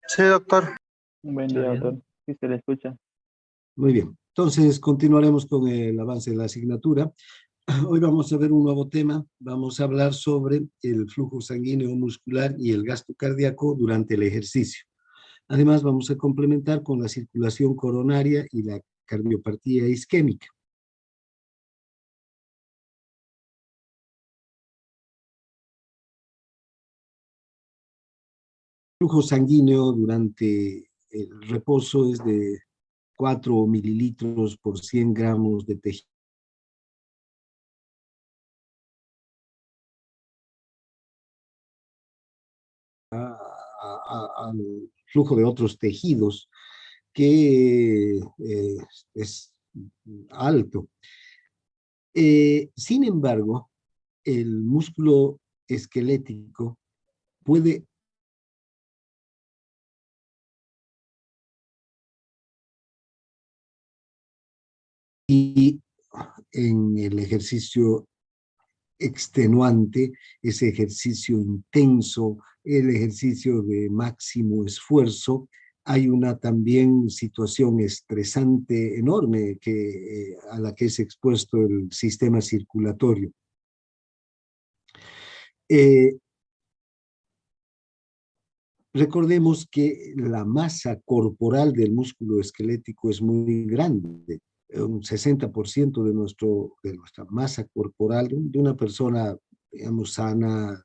Sí, doctor. Un buen ¿Está día, bien? doctor. Sí, se le escucha. Muy bien. Entonces, continuaremos con el avance de la asignatura. Hoy vamos a ver un nuevo tema. Vamos a hablar sobre el flujo sanguíneo muscular y el gasto cardíaco durante el ejercicio. Además, vamos a complementar con la circulación coronaria y la cardiopatía isquémica. El flujo sanguíneo durante el reposo es de 4 mililitros por 100 gramos de tejido. Al flujo de otros tejidos que es alto. Sin embargo, el músculo esquelético puede y en el ejercicio extenuante, ese ejercicio intenso, el ejercicio de máximo esfuerzo, hay una también situación estresante enorme a la que es expuesto el sistema circulatorio. Recordemos que la masa corporal del músculo esquelético es muy grande. Un 60% de nuestra masa corporal de una persona, digamos, sana,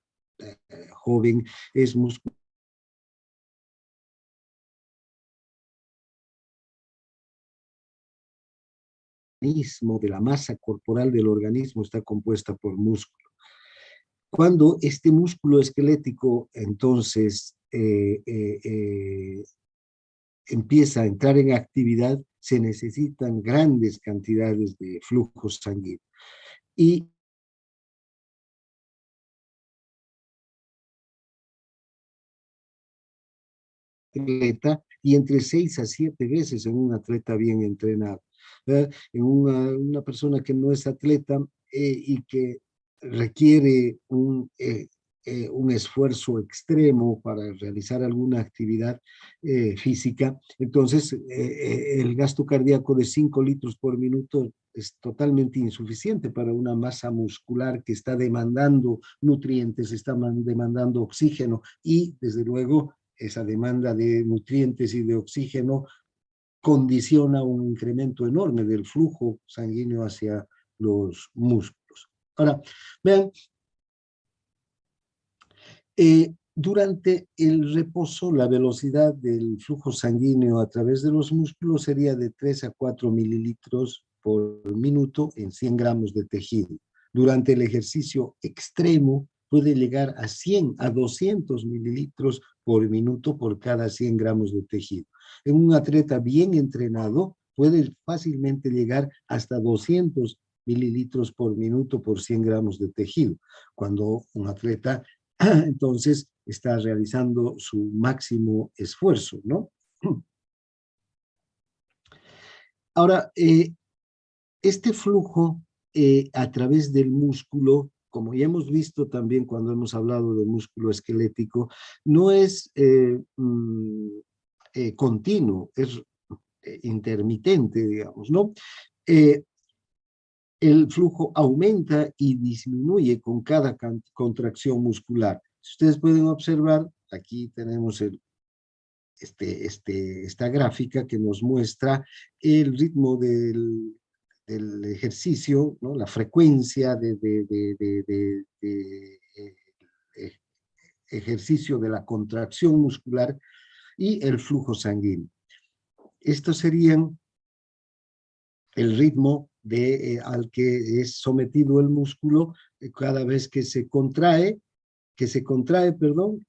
joven, es músculo. De la masa corporal del organismo está compuesta por músculo. Cuando este músculo esquelético entonces empieza a entrar en actividad, se necesitan grandes cantidades de flujo sanguíneo. Y entre 6 a 7 veces en un atleta bien entrenado. En una persona que no es atleta y que requiere un esfuerzo extremo para realizar alguna actividad física, entonces el gasto cardíaco de 5 litros por minuto es totalmente insuficiente para una masa muscular que está demandando nutrientes, está demandando oxígeno y, desde luego, esa demanda de nutrientes y de oxígeno condiciona un incremento enorme del flujo sanguíneo hacia los músculos. Ahora, vean, durante el reposo, la velocidad del flujo sanguíneo a través de los músculos sería de 3 a 4 mililitros por minuto en 100 gramos de tejido. Durante el ejercicio extremo puede llegar a 100 a 200 mililitros por minuto por cada 100 gramos de tejido. En un atleta bien entrenado puede fácilmente llegar hasta 200 mililitros por minuto por 100 gramos de tejido. Cuando un atleta entonces está realizando su máximo esfuerzo, ¿no? Ahora, este flujo a través del músculo, como ya hemos visto también cuando hemos hablado de músculo esquelético, no es continuo, es intermitente, digamos, ¿no? El flujo aumenta y disminuye con cada contracción muscular. Si ustedes pueden observar, aquí tenemos esta gráfica que nos muestra el ritmo del ejercicio, ¿no? La frecuencia de ejercicio de la contracción muscular y el flujo sanguíneo. Estos serían el ritmo al que es sometido el músculo cada vez que se contrae,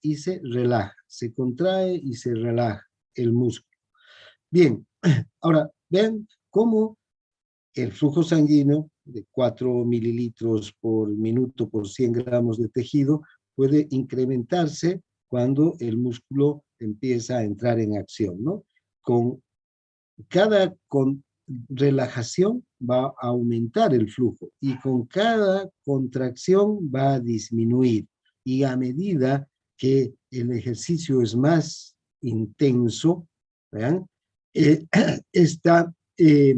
y se relaja. Se contrae y se relaja el músculo. Bien, ahora vean cómo el flujo sanguíneo de 4 mililitros por minuto por 100 gramos de tejido puede incrementarse cuando el músculo empieza a entrar en acción, ¿no? Con cada relajación va a aumentar el flujo y con cada contracción va a disminuir. Y a medida que el ejercicio es más intenso, ¿vean? Eh, esta, eh,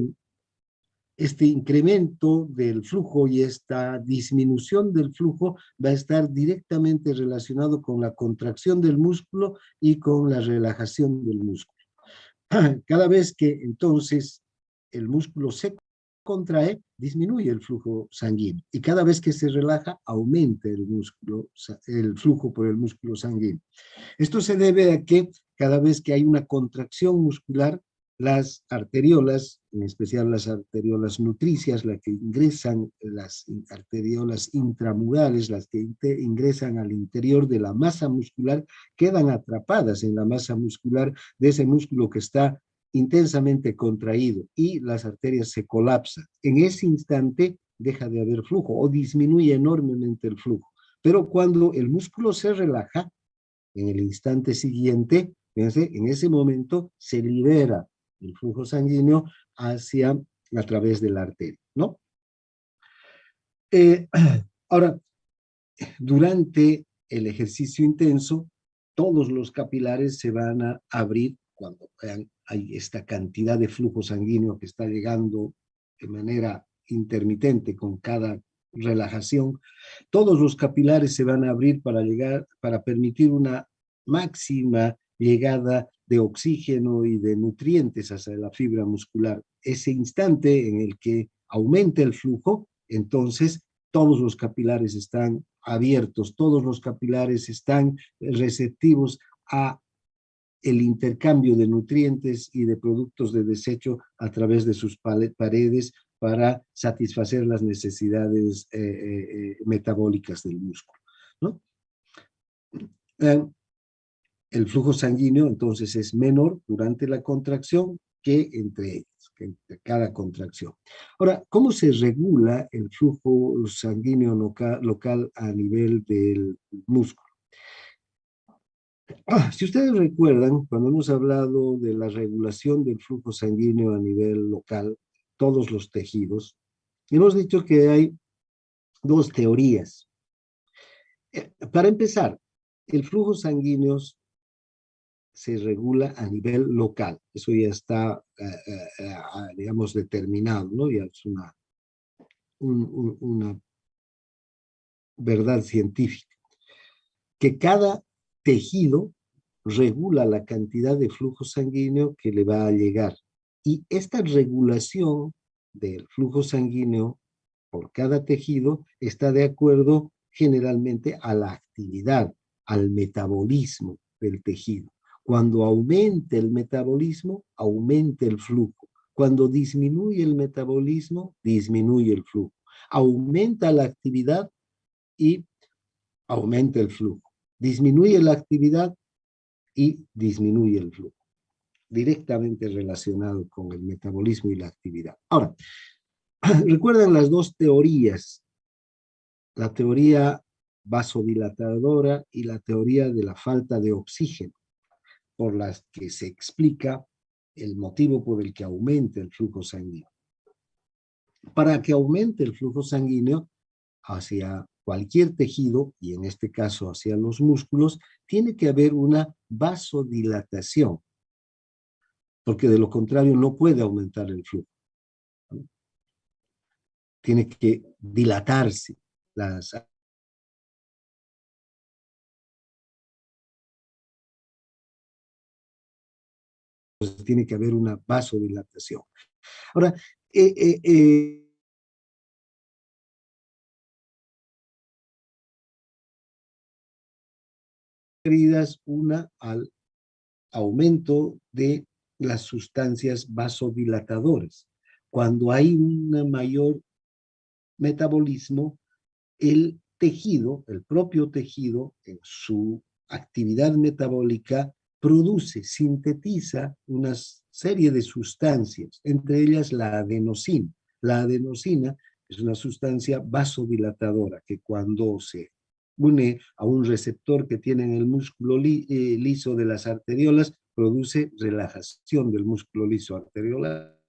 este incremento del flujo y esta disminución del flujo va a estar directamente relacionado con la contracción del músculo y con la relajación del músculo. Cada vez que entonces el músculo se contrae, disminuye el flujo sanguíneo. Y cada vez que se relaja, aumenta el músculo, el flujo por el músculo sanguíneo. Esto se debe a que cada vez que hay una contracción muscular, las arteriolas, en especial las arteriolas nutricias, las que ingresan, las arteriolas intramurales, las que ingresan al interior de la masa muscular, quedan atrapadas en la masa muscular de ese músculo que está intensamente contraído y las arterias se colapsan. En ese instante deja de haber flujo o disminuye enormemente el flujo. Pero cuando el músculo se relaja, en el instante siguiente, fíjense, en ese momento se libera el flujo sanguíneo a través de la arteria, ¿no? Eh, ahora, durante el ejercicio intenso, todos los capilares se van a abrir cuando hay esta cantidad de flujo sanguíneo que está llegando de manera intermitente con cada relajación. Todos los capilares se van a abrir para permitir una máxima llegada de oxígeno y de nutrientes hacia la fibra muscular. Ese instante en el que aumenta el flujo, entonces todos los capilares están abiertos, todos los capilares están receptivos a el intercambio de nutrientes y de productos de desecho a través de sus paredes para satisfacer las necesidades metabólicas del músculo, ¿no? El flujo sanguíneo entonces es menor durante la contracción que entre cada contracción. Ahora, ¿cómo se regula el flujo sanguíneo local a nivel del músculo? Si ustedes recuerdan, cuando hemos hablado de la regulación del flujo sanguíneo a nivel local, todos los tejidos, hemos dicho que hay dos teorías. Para empezar, el flujo sanguíneo se regula a nivel local. Eso ya está, digamos, determinado, ¿no? Ya es una verdad científica. Que cada tejido regula la cantidad de flujo sanguíneo que le va a llegar. Y esta regulación del flujo sanguíneo por cada tejido está de acuerdo generalmente a la actividad, al metabolismo del tejido. Cuando aumenta el metabolismo, aumenta el flujo. Cuando disminuye el metabolismo, disminuye el flujo. Aumenta la actividad y aumenta el flujo. Disminuye la actividad y disminuye el flujo. Directamente relacionado con el metabolismo y la actividad. Ahora, recuerden las dos teorías, la teoría vasodilatadora y la teoría de la falta de oxígeno, por las que se explica el motivo por el que aumenta el flujo sanguíneo. Para que aumente el flujo sanguíneo hacia cualquier tejido, y en este caso hacia los músculos, tiene que haber una vasodilatación, porque de lo contrario no puede aumentar el flujo. Tiene que dilatarse tiene que haber una vasodilatación. Ahora, una al aumento de las sustancias vasodilatadoras. Cuando hay un mayor metabolismo, el tejido, el propio tejido, en su actividad metabólica, produce, sintetiza una serie de sustancias, entre ellas la adenosina. La adenosina es una sustancia vasodilatadora que cuando se une a un receptor que tiene en el músculo liso de las arteriolas, produce relajación del músculo liso arteriolar.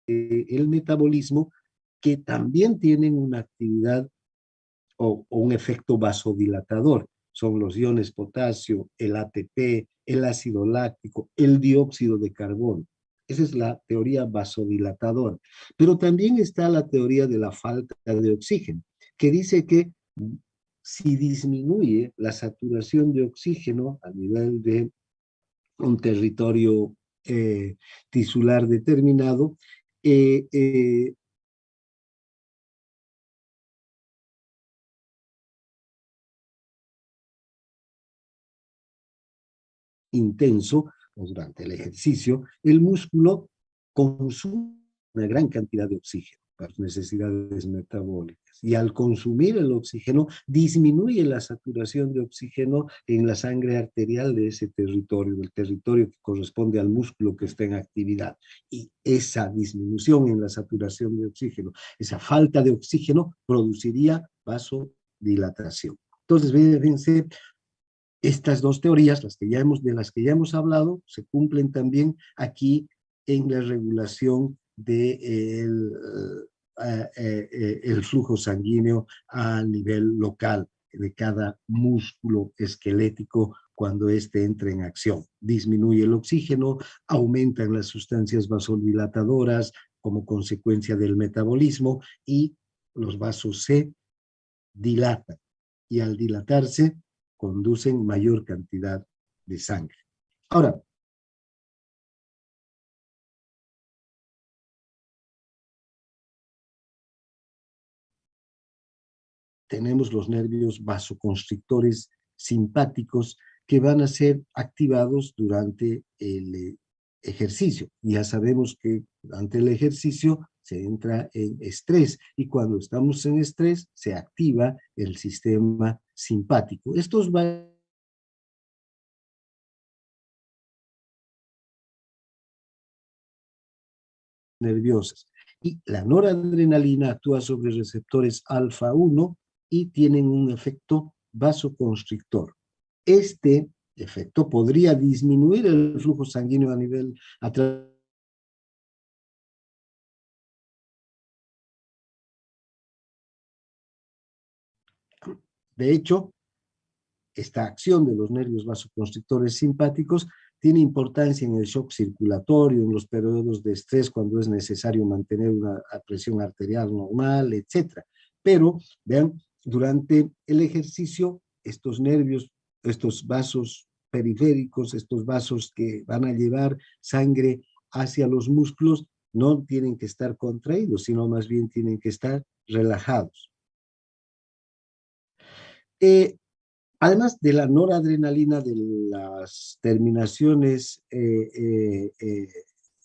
El metabolismo, que también tienen una actividad o un efecto vasodilatador. Son los iones potasio, el ATP, el ácido láctico, el dióxido de carbono. Esa es la teoría vasodilatadora. Pero también está la teoría de la falta de oxígeno, que dice que si disminuye la saturación de oxígeno a nivel de un territorio tisular determinado, eh, eh, intenso durante el ejercicio, el músculo consume una gran cantidad de oxígeno para sus necesidades metabólicas. Y al consumir el oxígeno, disminuye la saturación de oxígeno en la sangre arterial de ese territorio, del territorio que corresponde al músculo que está en actividad. Y esa disminución en la saturación de oxígeno, esa falta de oxígeno, produciría vasodilatación. Entonces, fíjense, estas dos teorías, de las que ya hemos hablado, se cumplen también aquí en la regulación del el flujo sanguíneo a nivel local de cada músculo esquelético cuando éste entra en acción. Disminuye el oxígeno, aumentan las sustancias vasodilatadoras como consecuencia del metabolismo y los vasos se dilatan. Y al dilatarse, conducen mayor cantidad de sangre. Ahora, tenemos los nervios vasoconstrictores simpáticos que van a ser activados durante el ejercicio. Ya sabemos que durante el ejercicio se entra en estrés y cuando estamos en estrés se activa el sistema simpático. Estos van nerviosas. Y la noradrenalina actúa sobre receptores alfa 1 y tienen un efecto vasoconstrictor. Este efecto podría disminuir el flujo sanguíneo a nivel a través. De hecho, esta acción de los nervios vasoconstrictores simpáticos tiene importancia en el shock circulatorio, en los periodos de estrés cuando es necesario mantener una presión arterial normal, etc. Pero, vean, durante el ejercicio, estos nervios, estos vasos periféricos, estos vasos que van a llevar sangre hacia los músculos, no tienen que estar contraídos, sino más bien tienen que estar relajados. Eh, Además de la noradrenalina de las terminaciones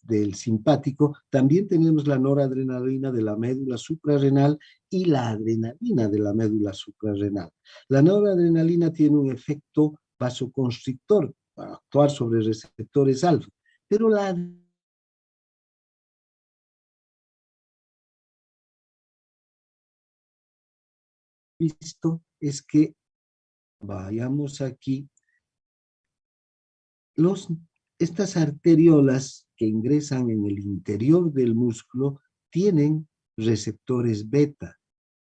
del simpático, también tenemos la noradrenalina de la médula suprarrenal y la adrenalina de la médula suprarrenal. La noradrenalina tiene un efecto vasoconstrictor para actuar sobre receptores alfa, pero la visto es que vayamos aquí los, estas arteriolas que ingresan en el interior del músculo tienen receptores beta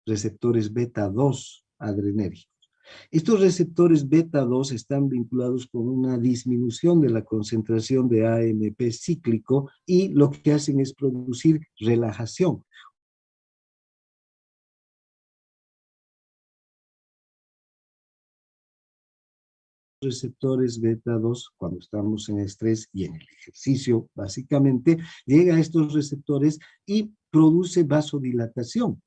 2 adrenérgicos. Estos receptores beta 2 están vinculados con una disminución de la concentración de AMP cíclico y lo que hacen es producir relajación. Receptores beta 2 cuando estamos en estrés y en el ejercicio, básicamente, llega a estos receptores y produce vasodilatación.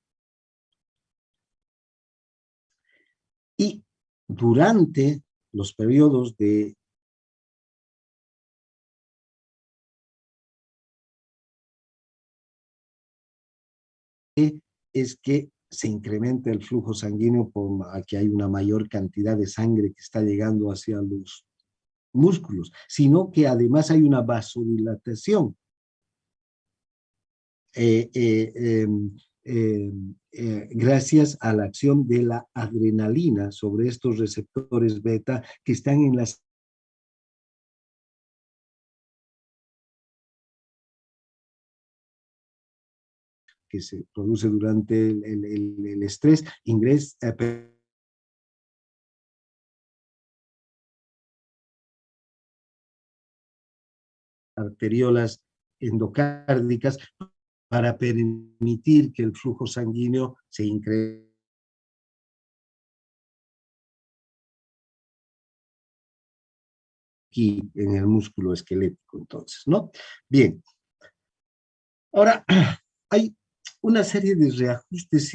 Y durante los periodos de es que se incrementa el flujo sanguíneo por que hay una mayor cantidad de sangre que está llegando hacia los músculos, sino que además hay una vasodilatación. Eh, eh, eh, Gracias a la acción de la adrenalina sobre estos receptores beta que están en las que se produce durante el estrés, arteriolas endocárdicas para permitir que el flujo sanguíneo se incremente aquí en el músculo esquelético, entonces, ¿no? Bien. Ahora, hay una serie de reajustes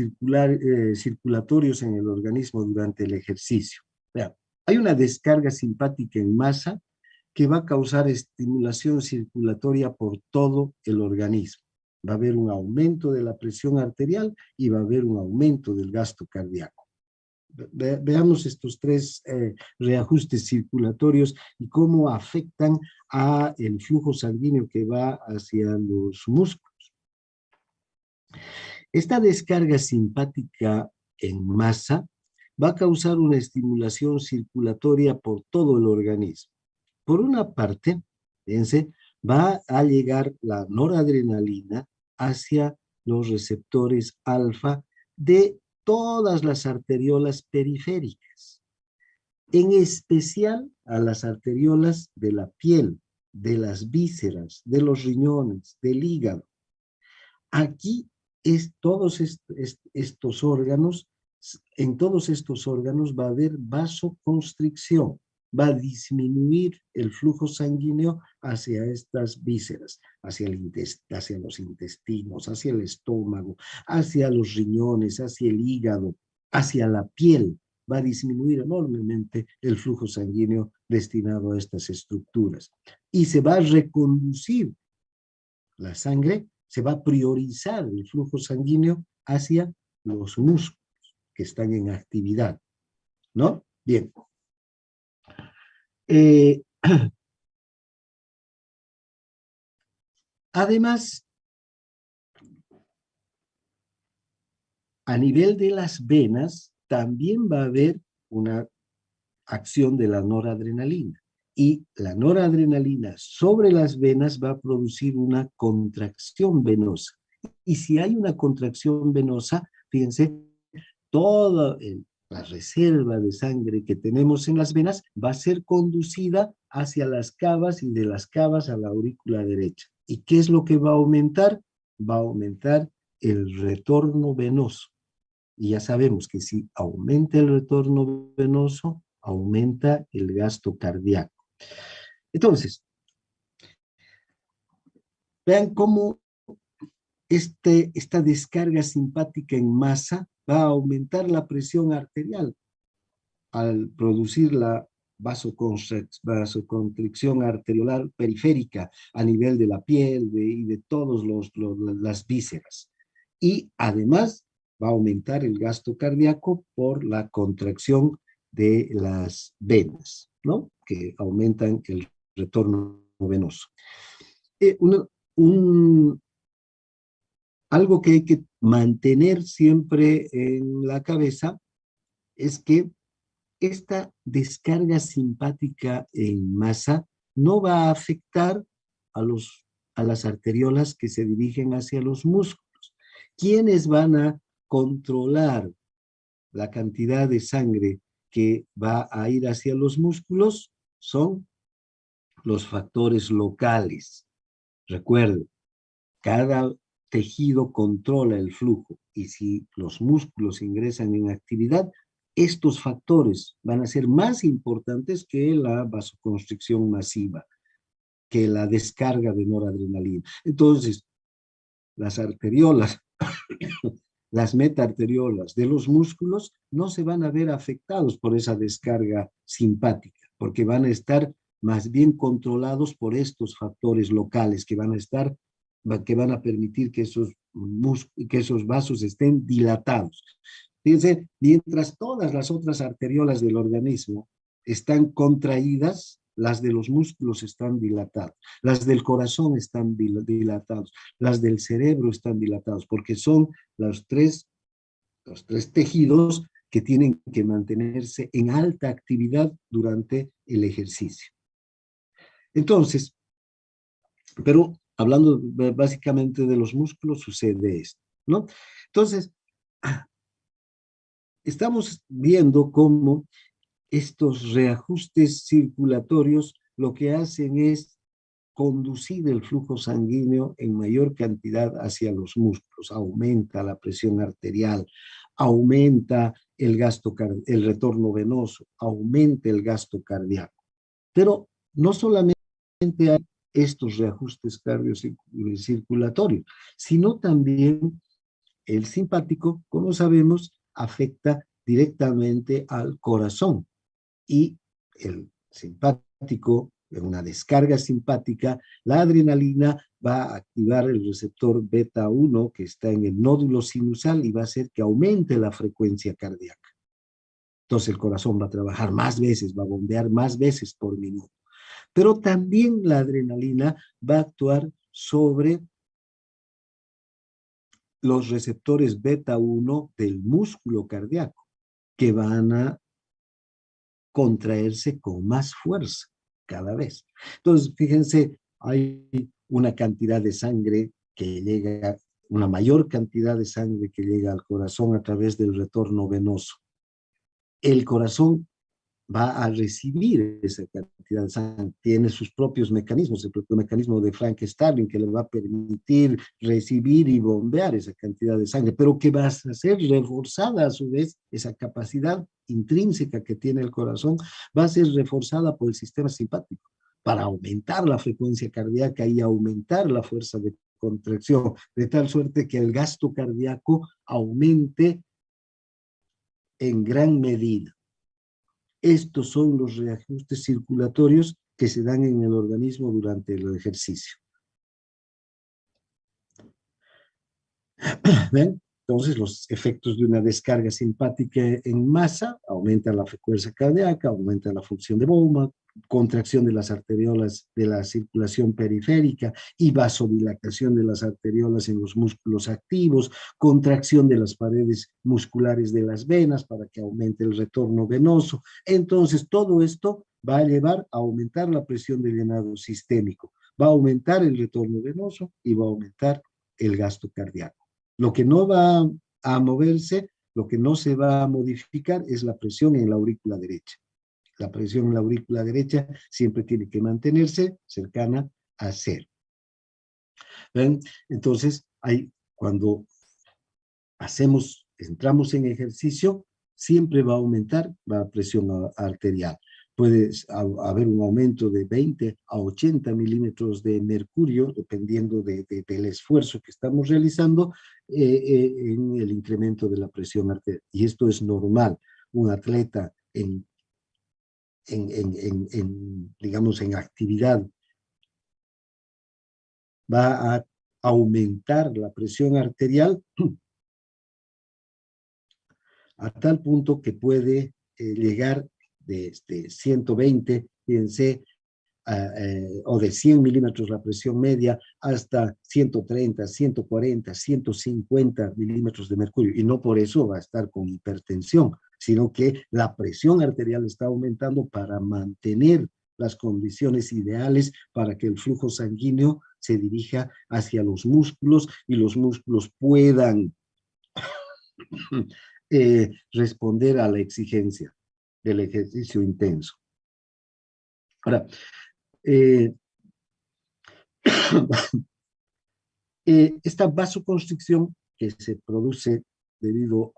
circulatorios en el organismo durante el ejercicio. Vean, hay una descarga simpática en masa que va a causar estimulación circulatoria por todo el organismo. Va a haber un aumento de la presión arterial y va a haber un aumento del gasto cardíaco. Veamos estos tres reajustes circulatorios y cómo afectan a el flujo sanguíneo que va hacia los músculos. Esta descarga simpática en masa va a causar una estimulación circulatoria por todo el organismo. Por una parte, fíjense, va a llegar la noradrenalina hacia los receptores alfa de todas las arteriolas periféricas, en especial a las arteriolas de la piel, de las vísceras, de los riñones, del hígado. Aquí todos estos órganos, en todos estos órganos va a haber vasoconstricción, va a disminuir el flujo sanguíneo hacia estas vísceras, hacia los intestinos, hacia el estómago, hacia los riñones, hacia el hígado, hacia la piel. Va a disminuir enormemente el flujo sanguíneo destinado a estas estructuras. Y se va a reconducir la sangre, se va a priorizar el flujo sanguíneo hacia los músculos que están en actividad, ¿no? Bien. Además, a nivel de las venas, también va a haber una acción de la noradrenalina. Y la noradrenalina sobre las venas va a producir una contracción venosa. Y si hay una contracción venosa, fíjense, toda la reserva de sangre que tenemos en las venas va a ser conducida hacia las cavas y de las cavas a la aurícula derecha. ¿Y qué es lo que va a aumentar? Va a aumentar el retorno venoso. Y ya sabemos que si aumenta el retorno venoso, aumenta el gasto cardíaco. Entonces, vean cómo esta descarga simpática en masa va a aumentar la presión arterial al producir la vasoconstricción arteriolar periférica a nivel de la piel y de todas las vísceras. Y además va a aumentar el gasto cardíaco por la contracción de las venas, ¿no? Que aumentan el retorno venoso. Algo que hay que mantener siempre en la cabeza es que esta descarga simpática en masa no va a afectar a las arteriolas que se dirigen hacia los músculos. ¿Quiénes van a controlar la cantidad de sangre que va a ir hacia los músculos? Son los factores locales. Recuerden, cada tejido controla el flujo y si los músculos ingresan en actividad, estos factores van a ser más importantes que la vasoconstricción masiva, que la descarga de noradrenalina. Entonces, las arteriolas, las metaarteriolas de los músculos no se van a ver afectados por esa descarga simpática, porque van a estar más bien controlados por estos factores locales que van a permitir que esos vasos estén dilatados. Fíjense, mientras todas las otras arteriolas del organismo están contraídas, las de los músculos están dilatadas, las del corazón están dilatados, las del cerebro están dilatados, porque son los tres tejidos que tienen que mantenerse en alta actividad durante el ejercicio. Entonces, pero hablando básicamente de los músculos, sucede esto, ¿no? Entonces, estamos viendo cómo estos reajustes circulatorios lo que hacen es conducir el flujo sanguíneo en mayor cantidad hacia los músculos, aumenta la presión arterial, aumenta el retorno venoso, aumenta el gasto cardíaco. Pero no solamente hay estos reajustes cardiocirculatorios, sino también el simpático, como sabemos, afecta directamente al corazón y el simpático, en una descarga simpática, la adrenalina va a activar el receptor beta 1 que está en el nódulo sinusal y va a hacer que aumente la frecuencia cardíaca. Entonces el corazón va a trabajar más veces, va a bombear más veces por minuto. Pero también la adrenalina va a actuar sobre los receptores beta 1 del músculo cardíaco, que van a contraerse con más fuerza cada vez. Entonces, fíjense, hay una cantidad de sangre que llega, una mayor cantidad de sangre que llega al corazón a través del retorno venoso. El corazón va a recibir esa cantidad de sangre, tiene sus propios mecanismos, el propio mecanismo de Frank Starling que le va a permitir recibir y bombear esa cantidad de sangre, pero que va a ser reforzada a su vez, esa capacidad intrínseca que tiene el corazón, va a ser reforzada por el sistema simpático para aumentar la frecuencia cardíaca y aumentar la fuerza de contracción, de tal suerte que el gasto cardíaco aumente en gran medida. Estos son los reajustes circulatorios que se dan en el organismo durante el ejercicio. ¿Ven? Entonces, los efectos de una descarga simpática en masa aumentan la frecuencia cardíaca, aumenta la función de bomba, contracción de las arteriolas de la circulación periférica y vasodilatación de las arteriolas en los músculos activos, contracción de las paredes musculares de las venas para que aumente el retorno venoso. Entonces, todo esto va a llevar a aumentar la presión de llenado sistémico, va a aumentar el retorno venoso y va a aumentar el gasto cardíaco. Lo que no va a moverse, lo que no se va a modificar es la presión en la aurícula derecha. La presión en la aurícula derecha siempre tiene que mantenerse cercana a 0. ¿Ven? Entonces, cuando entramos en ejercicio, siempre va a aumentar la presión arterial. Puede haber un aumento de 20 a 80 milímetros de mercurio, dependiendo del esfuerzo que estamos realizando, en el incremento de la presión arterial. Y esto es normal. Un atleta digamos, en actividad va a aumentar la presión arterial a tal punto que puede llegar de 120, fíjense, o de 100 milímetros la presión media hasta 130, 140, 150 milímetros de mercurio. Y no por eso va a estar con hipertensión, sino que la presión arterial está aumentando para mantener las condiciones ideales para que el flujo sanguíneo se dirija hacia los músculos y los músculos puedan responder a la exigencia del ejercicio intenso. Ahora, esta vasoconstricción que se produce debido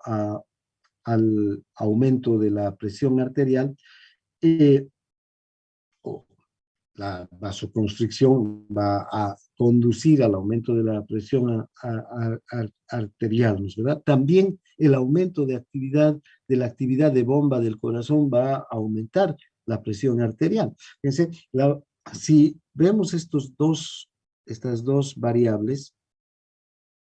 al aumento de la presión arterial, la vasoconstricción va a conducir al aumento de la presión arterial, ¿no es verdad? También el aumento de la actividad de bomba del corazón va a aumentar la presión arterial. Fíjense, si vemos estas dos variables,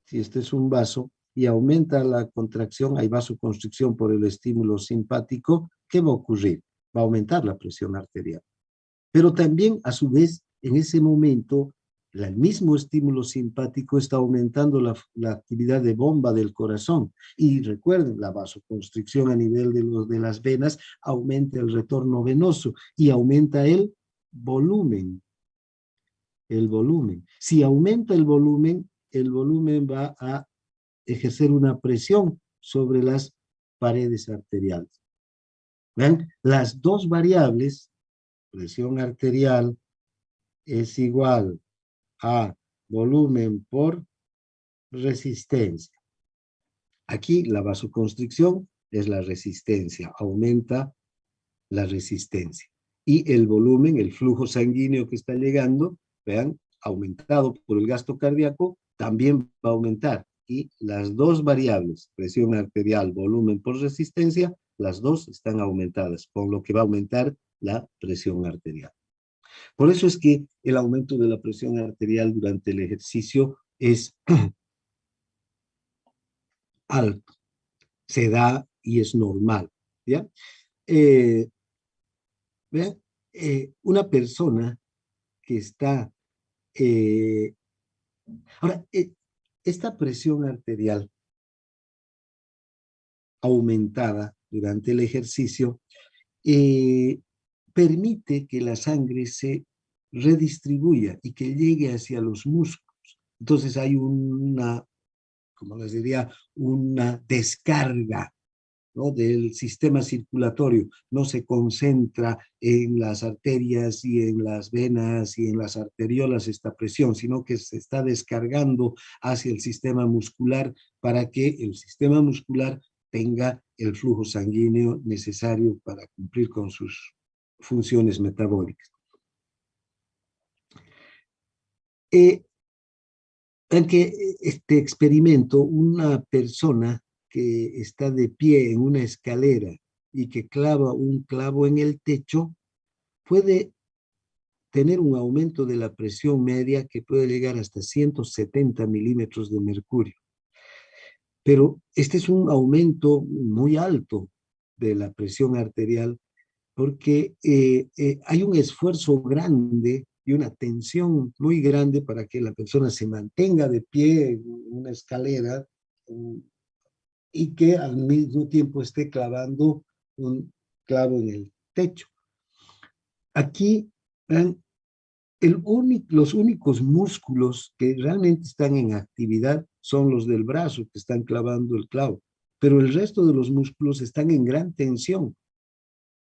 si este es un vaso y aumenta la contracción, hay vasoconstricción por el estímulo simpático, ¿qué va a ocurrir? Va a aumentar la presión arterial. Pero también, a su vez, en ese momento, el mismo estímulo simpático está aumentando la actividad de bomba del corazón. Y recuerden, la vasoconstricción a nivel de las venas aumenta el retorno venoso y aumenta el volumen. Si aumenta el volumen va a ejercer una presión sobre las paredes arteriales. ¿Ven? Las dos variables, presión arterial es igual a volumen por resistencia. Aquí la vasoconstricción es la resistencia, aumenta la resistencia. Y el volumen, el flujo sanguíneo que está llegando, vean, aumentado por el gasto cardíaco, también va a aumentar. Y las dos variables, presión arterial, volumen por resistencia, las dos están aumentadas, con lo que va a aumentar la presión arterial. Por eso es que el aumento de la presión arterial durante el ejercicio es alto, se da y es normal, ¿ya? Vean, una persona que está... ahora, esta presión arterial aumentada durante el ejercicio permite que la sangre se redistribuya y que llegue hacia los músculos. Entonces hay una, como les diría, una descarga, ¿no?, del sistema circulatorio. No se concentra en las arterias y en las venas y en las arteriolas esta presión, sino que se está descargando hacia el sistema muscular para que el sistema muscular tenga el flujo sanguíneo necesario para cumplir con sus funciones metabólicas. En que este experimento, una persona que está de pie en una escalera y que clava un clavo en el techo, puede tener un aumento de la presión media que puede llegar hasta 170 milímetros de mercurio. Pero este es un aumento muy alto de la presión arterial porque hay un esfuerzo grande y una tensión muy grande para que la persona se mantenga de pie en una escalera y que al mismo tiempo esté clavando un clavo en el techo. Aquí, vean, los únicos músculos que realmente están en actividad son los del brazo que están clavando el clavo, pero el resto de los músculos están en gran tensión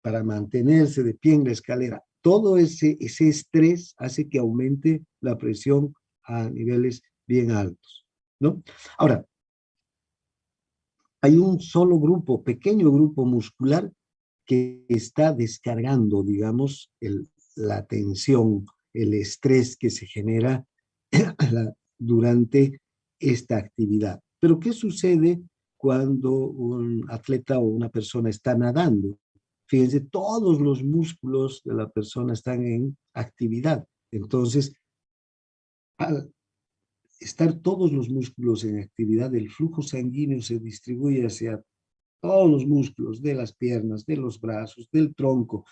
para mantenerse de pie en la escalera. Todo ese estrés hace que aumente la presión a niveles bien altos, ¿no? Ahora, hay un solo grupo, pequeño grupo muscular que está descargando, digamos, la tensión, el estrés que se genera durante esta actividad. Pero ¿qué sucede cuando un atleta o una persona está nadando? Fíjense, todos los músculos de la persona están en actividad. Entonces, al estar todos los músculos en actividad, el flujo sanguíneo se distribuye hacia todos los músculos de las piernas, de los brazos, del tronco.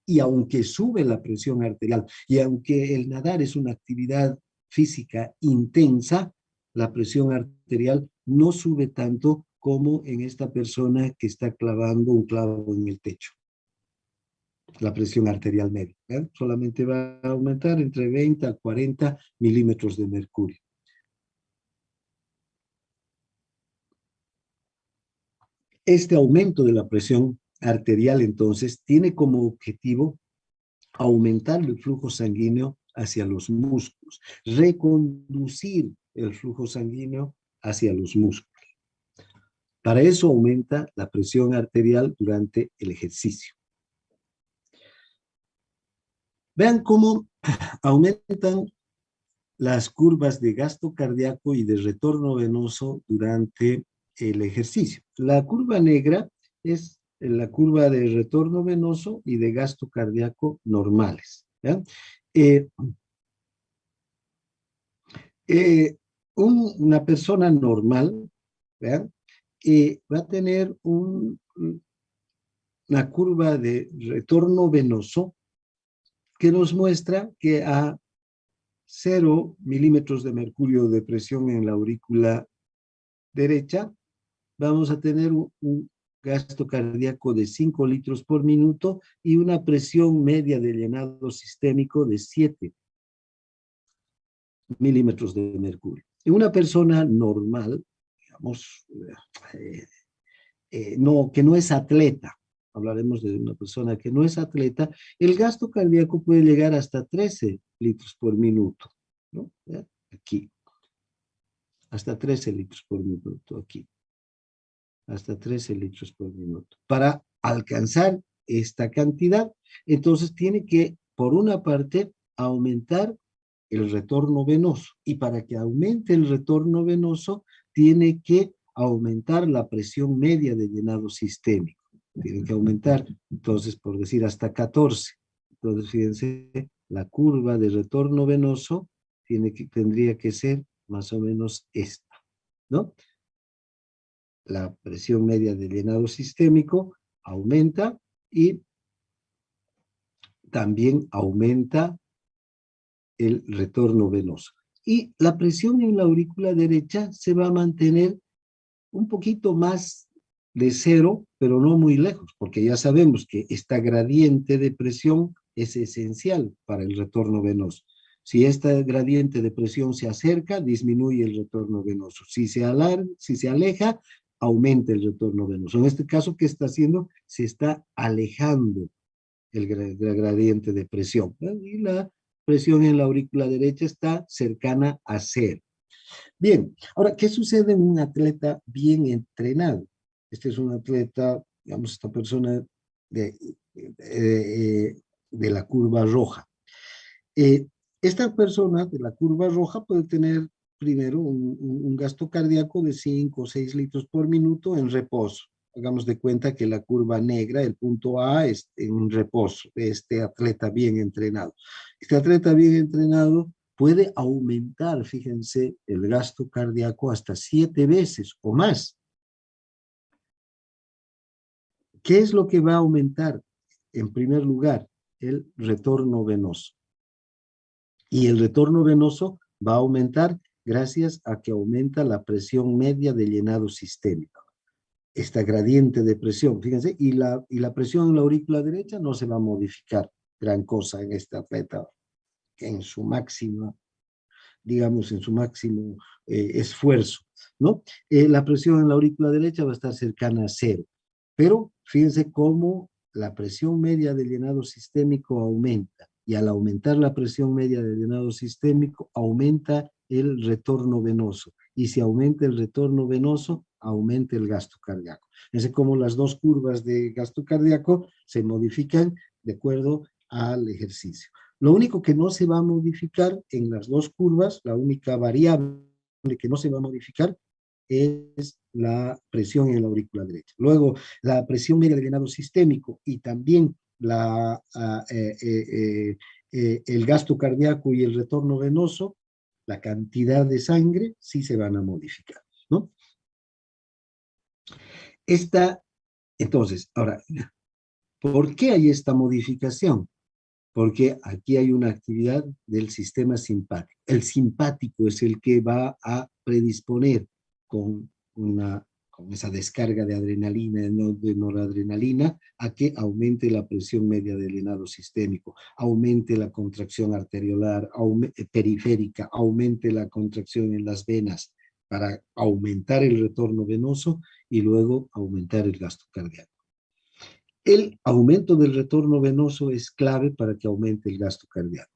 Y aunque sube la presión arterial, y aunque el nadar es una actividad física intensa, la presión arterial no sube tanto como en esta persona que está clavando un clavo en el techo. La presión arterial media, ¿eh? Solamente va a aumentar entre 20 a 40 milímetros de mercurio. Este aumento de la presión arterial, entonces, tiene como objetivo aumentar el flujo sanguíneo hacia los músculos, reconducir el flujo sanguíneo hacia los músculos. Para eso aumenta la presión arterial durante el ejercicio. Vean cómo aumentan las curvas de gasto cardíaco y de retorno venoso durante el ejercicio. La curva negra es la curva de retorno venoso y de gasto cardíaco normales, ¿ya? Una persona normal, ¿vean? Va a tener una curva de retorno venoso que nos muestra que a 0 milímetros de mercurio de presión en la aurícula derecha, vamos a tener un gasto cardíaco de 5 litros por minuto y una presión media de llenado sistémico de 7 milímetros de mercurio. En una persona normal, digamos, no, que no es atleta, hablaremos de una persona que no es atleta, el gasto cardíaco puede llegar hasta 13 litros por minuto, ¿no? Aquí, hasta 13 litros por minuto, aquí, hasta 13 litros por minuto. Para alcanzar esta cantidad, entonces tiene que, por una parte, aumentar el retorno venoso, y para que aumente el retorno venoso, tiene que aumentar la presión media de llenado sistémico. Tiene que aumentar, entonces, por decir, hasta 14. Entonces, fíjense, la curva de retorno venoso tendría que ser más o menos esta, ¿no? La presión media de llenado sistémico aumenta y también aumenta el retorno venoso. Y la presión en la aurícula derecha se va a mantener un poquito más de cero, pero no muy lejos, porque ya sabemos que esta gradiente de presión es esencial para el retorno venoso. Si esta gradiente de presión se acerca, disminuye el retorno venoso. Si se aleja, aumenta el retorno venoso. En este caso, ¿qué está haciendo? Se está alejando el gradiente de presión, ¿no? Y la presión en la aurícula derecha está cercana a cero. Bien, ahora, ¿qué sucede en un atleta bien entrenado? Este es un atleta, digamos, esta persona de, de la curva roja. Esta persona de la curva roja puede tener primero un gasto cardíaco de 5 o 6 litros por minuto en reposo. Hagamos de cuenta que la curva negra, el punto A, es en reposo de este atleta bien entrenado. Este atleta bien entrenado puede aumentar, fíjense, el gasto cardíaco hasta 7 veces o más. ¿Qué es lo que va a aumentar? En primer lugar, el retorno venoso. Y el retorno venoso va a aumentar gracias a que aumenta la presión media de llenado sistémico. Esta gradiente de presión, fíjense, y la presión en la aurícula derecha no se va a modificar gran cosa en este atleta en su máxima, digamos, en su máximo esfuerzo, ¿no? La presión en la aurícula derecha va a estar cercana a cero, pero fíjense cómo la presión media de llenado sistémico aumenta, y al aumentar la presión media de llenado sistémico, aumenta el retorno venoso, y si aumenta el retorno venoso, aumenta el gasto cardíaco. Fíjense cómo las dos curvas de gasto cardíaco se modifican de acuerdo al ejercicio. Lo único que no se va a modificar en las dos curvas, la única variable que no se va a modificar es la presión en la aurícula derecha. Luego, la presión media de llenado sistémico y también el gasto cardíaco y el retorno venoso, la cantidad de sangre, sí se van a modificar, ¿no? Entonces, ahora, ¿por qué hay esta modificación? Porque aquí hay una actividad del sistema simpático. El simpático es el que va a predisponer con esa descarga de adrenalina, de noradrenalina, a que aumente la presión media del llenado sistémico, aumente la contracción arteriolar, periférica, aumente la contracción en las venas para aumentar el retorno venoso y luego aumentar el gasto cardíaco. El aumento del retorno venoso es clave para que aumente el gasto cardíaco.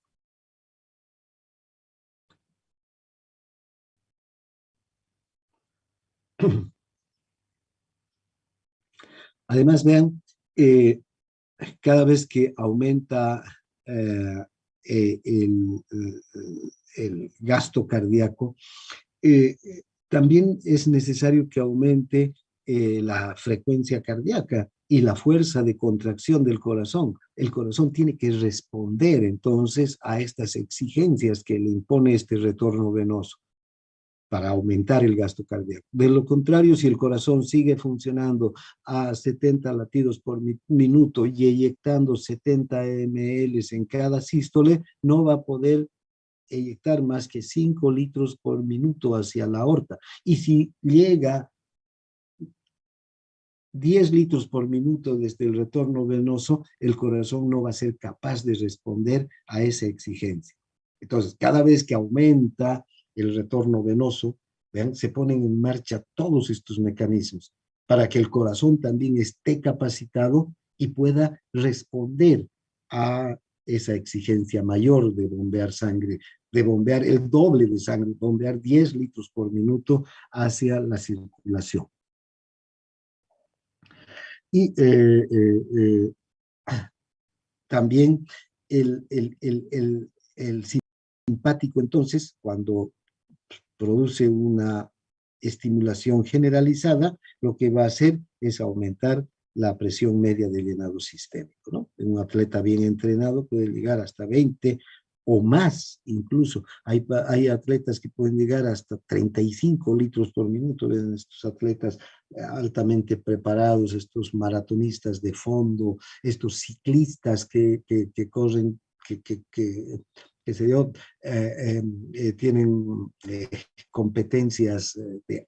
Además, vean, cada vez que aumenta eh, el gasto cardíaco, también es necesario que aumente la frecuencia cardíaca y la fuerza de contracción del corazón. El corazón tiene que responder entonces a estas exigencias que le impone este retorno venoso para aumentar el gasto cardíaco. De lo contrario, si el corazón sigue funcionando a 70 latidos por minuto y eyectando 70 ml en cada sístole, no va a poder eyectar más que 5 litros por minuto hacia la aorta. Y si llega 10 litros por minuto desde el retorno venoso, el corazón no va a ser capaz de responder a esa exigencia. Entonces, cada vez que aumenta el retorno venoso, ¿vean? Se ponen en marcha todos estos mecanismos para que el corazón también esté capacitado y pueda responder a esa exigencia mayor de bombear sangre, de bombear el doble de sangre, bombear 10 litros por minuto hacia la circulación. Y también el simpático, entonces, cuando produce una estimulación generalizada, lo que va a hacer es aumentar la presión media de llenado sistémico, ¿no? Un atleta bien entrenado puede llegar hasta 20 o más, incluso. Hay atletas que pueden llegar hasta 35 litros por minuto, estos atletas altamente preparados, estos maratonistas de fondo, estos ciclistas que corren, que se dio, tienen competencias de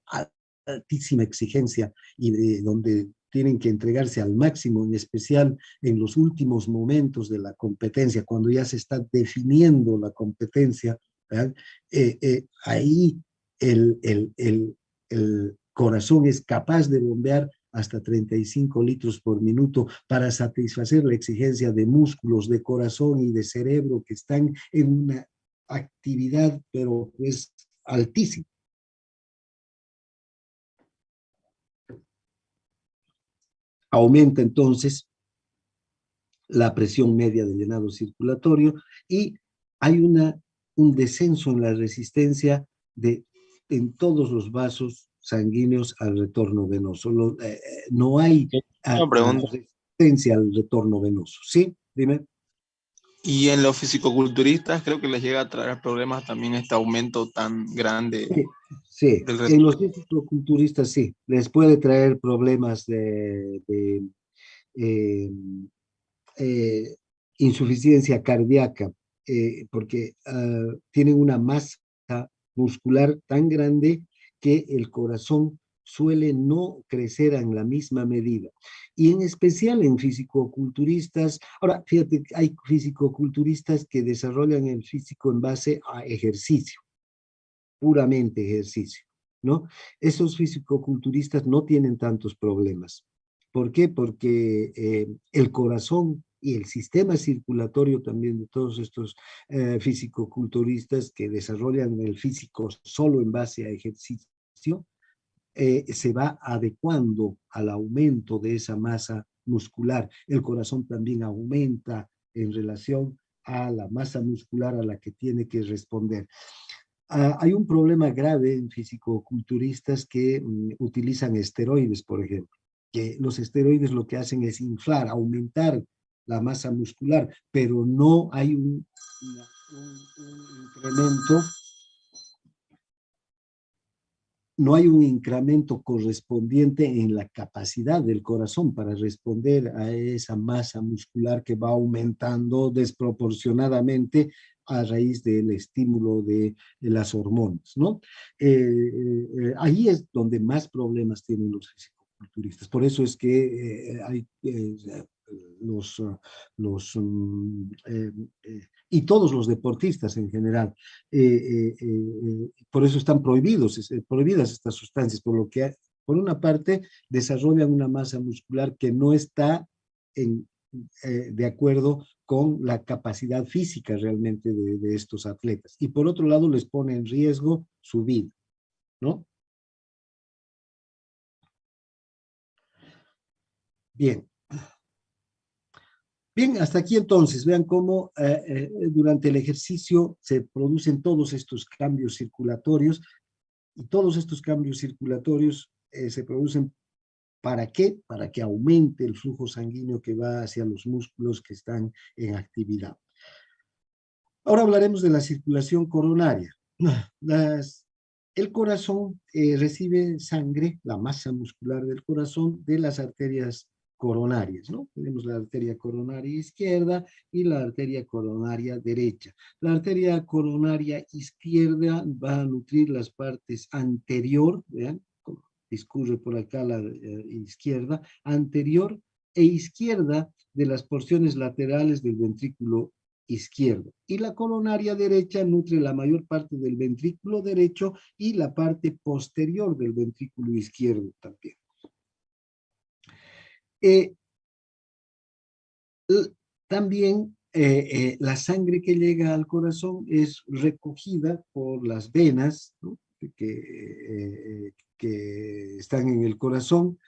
altísima exigencia y de donde tienen que entregarse al máximo, en especial en los últimos momentos de la competencia, cuando ya se está definiendo la competencia, ahí el corazón es capaz de bombear hasta 35 litros por minuto para satisfacer la exigencia de músculos, de corazón y de cerebro que están en una actividad, pero es altísima. Aumenta entonces la presión media de llenado circulatorio y hay un descenso en la resistencia en todos los vasos sanguíneos al retorno venoso. No hay Una pregunta. resistencia al retorno venoso. ¿Sí? Dime. Y en los fisicoculturistas creo que les llega a traer problemas también este aumento tan grande Sí, del en los fisicoculturistas sí, les puede traer problemas de eh, eh, insuficiencia cardíaca, porque tienen una masa muscular tan grande que el corazón suele no crecer en la misma medida. Y en especial en fisicoculturistas, ahora fíjate, hay fisicoculturistas que desarrollan el físico en base a ejercicio, puramente ejercicio, ¿no? Esos fisicoculturistas no tienen tantos problemas. ¿Por qué? Porque el corazón y el sistema circulatorio también de todos estos fisicoculturistas que desarrollan el físico solo en base a ejercicio, se va adecuando al aumento de esa masa muscular. El corazón también aumenta en relación a la masa muscular a la que tiene que responder. Hay un problema grave en fisicoculturistas que utilizan esteroides, por ejemplo, que los esteroides lo que hacen es inflar, aumentar la masa muscular, pero no hay un incremento, no hay un incremento correspondiente en la capacidad del corazón para responder a esa masa muscular que va aumentando desproporcionadamente a raíz del estímulo de las hormonas, ¿no? Ahí es donde más problemas tienen los fisicoculturistas. Por eso es que hay los, y todos los deportistas en general. Por eso están prohibidas estas sustancias, por lo que, por una parte, desarrollan una masa muscular que no está de acuerdo con la capacidad física realmente de estos atletas. Y por otro lado, les pone en riesgo su vida, ¿no? Bien. Bien, hasta aquí entonces, vean cómo durante el ejercicio se producen todos estos cambios circulatorios y todos estos cambios circulatorios se producen ¿para qué? Para que aumente el flujo sanguíneo que va hacia los músculos que están en actividad. Ahora hablaremos de la circulación coronaria. El corazón recibe sangre, la masa muscular del corazón, de las arterias coronarias, ¿no? Tenemos la arteria coronaria izquierda y la arteria coronaria derecha. La arteria coronaria izquierda va a nutrir las partes anterior, vean, discurre por acá a la izquierda, anterior e izquierda de las porciones laterales del ventrículo izquierdo. Y la coronaria derecha nutre la mayor parte del ventrículo derecho y la parte posterior del ventrículo izquierdo también. También la sangre que llega al corazón es recogida por las venas, ¿no? que están en el corazón.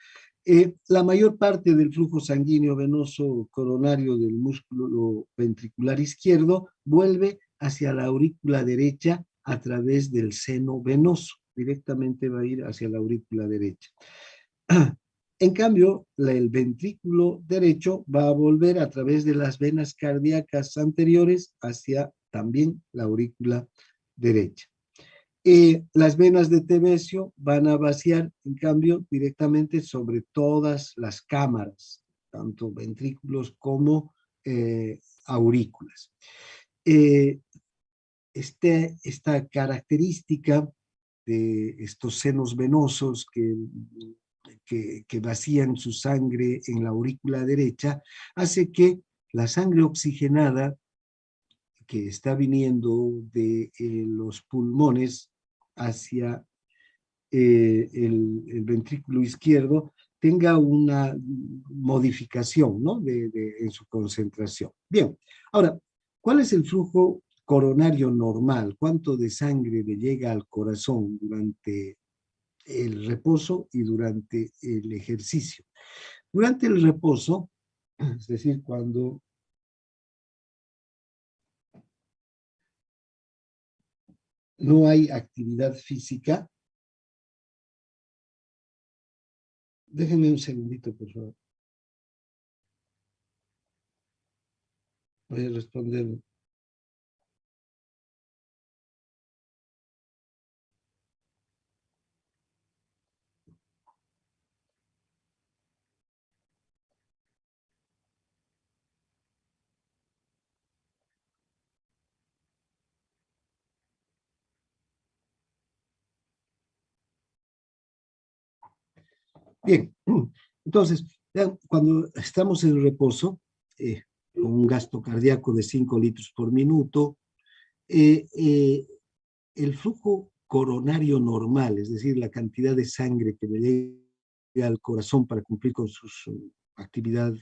La mayor parte del flujo sanguíneo venoso coronario del músculo ventricular izquierdo vuelve hacia la aurícula derecha a través del seno venoso. Directamente va a ir hacia la aurícula derecha. En cambio, el ventrículo derecho va a volver a través de las venas cardíacas anteriores hacia también la aurícula derecha. Las venas de Tevesio van a vaciar, en cambio, directamente sobre todas las cámaras, tanto ventrículos como aurículas. Esta característica de estos senos venosos que vacían su sangre en la aurícula derecha hace que la sangre oxigenada que está viniendo de los pulmones hacia el ventrículo izquierdo tenga una modificación, ¿no? en su concentración. Bien, ahora, ¿cuál es el flujo coronario normal? ¿Cuánto de sangre le llega al corazón durante el reposo y durante el ejercicio? Durante el reposo, es decir, cuando no hay actividad física. Déjenme un segundito, por favor. Voy a responder. Bien, entonces, cuando estamos en reposo, con un gasto cardíaco de 5 litros por minuto, el flujo coronario normal, es decir, la cantidad de sangre que le llega al corazón para cumplir con su actividad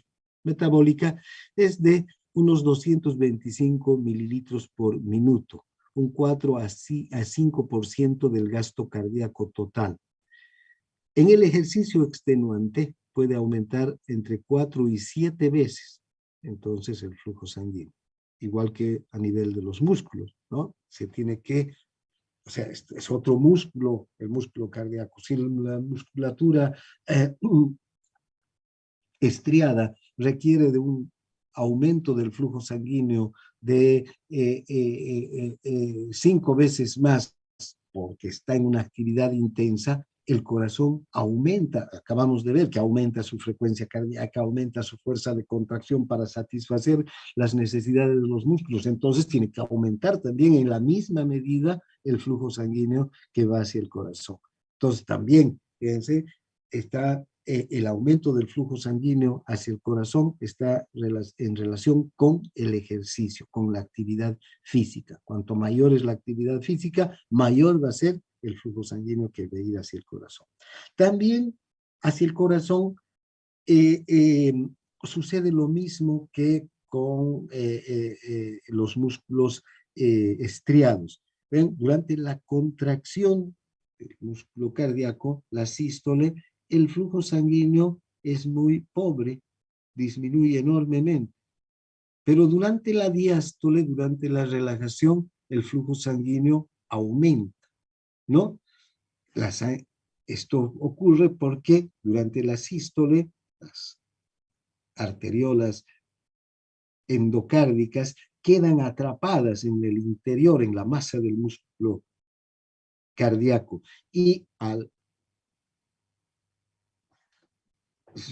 metabólica, es de unos 225 mililitros por minuto, un 4 a 5% del gasto cardíaco total. En el ejercicio extenuante puede aumentar entre 4 y 7 veces, entonces, el flujo sanguíneo, igual que a nivel de los músculos, ¿no? Se tiene que, o sea, es otro músculo, el músculo cardíaco. Si la musculatura estriada requiere de un aumento del flujo sanguíneo de 5 veces más porque está en una actividad intensa, el corazón aumenta, acabamos de ver que aumenta su frecuencia cardíaca, aumenta su fuerza de contracción para satisfacer las necesidades de los músculos, entonces tiene que aumentar también en la misma medida el flujo sanguíneo que va hacia el corazón. Entonces también, fíjense, está el aumento del flujo sanguíneo hacia el corazón está en relación con el ejercicio, con la actividad física. Cuanto mayor es la actividad física, mayor va a ser el flujo sanguíneo que va a ir hacia el corazón. También hacia el corazón sucede lo mismo que con los músculos estriados. ¿Ven? Durante la contracción del músculo cardíaco, la sístole, el flujo sanguíneo es muy pobre, disminuye enormemente. Pero durante la diástole, durante la relajación, el flujo sanguíneo aumenta, ¿no? Esto ocurre porque durante la sístole, las arteriolas endocárdicas quedan atrapadas en el interior, en la masa del músculo cardíaco, y al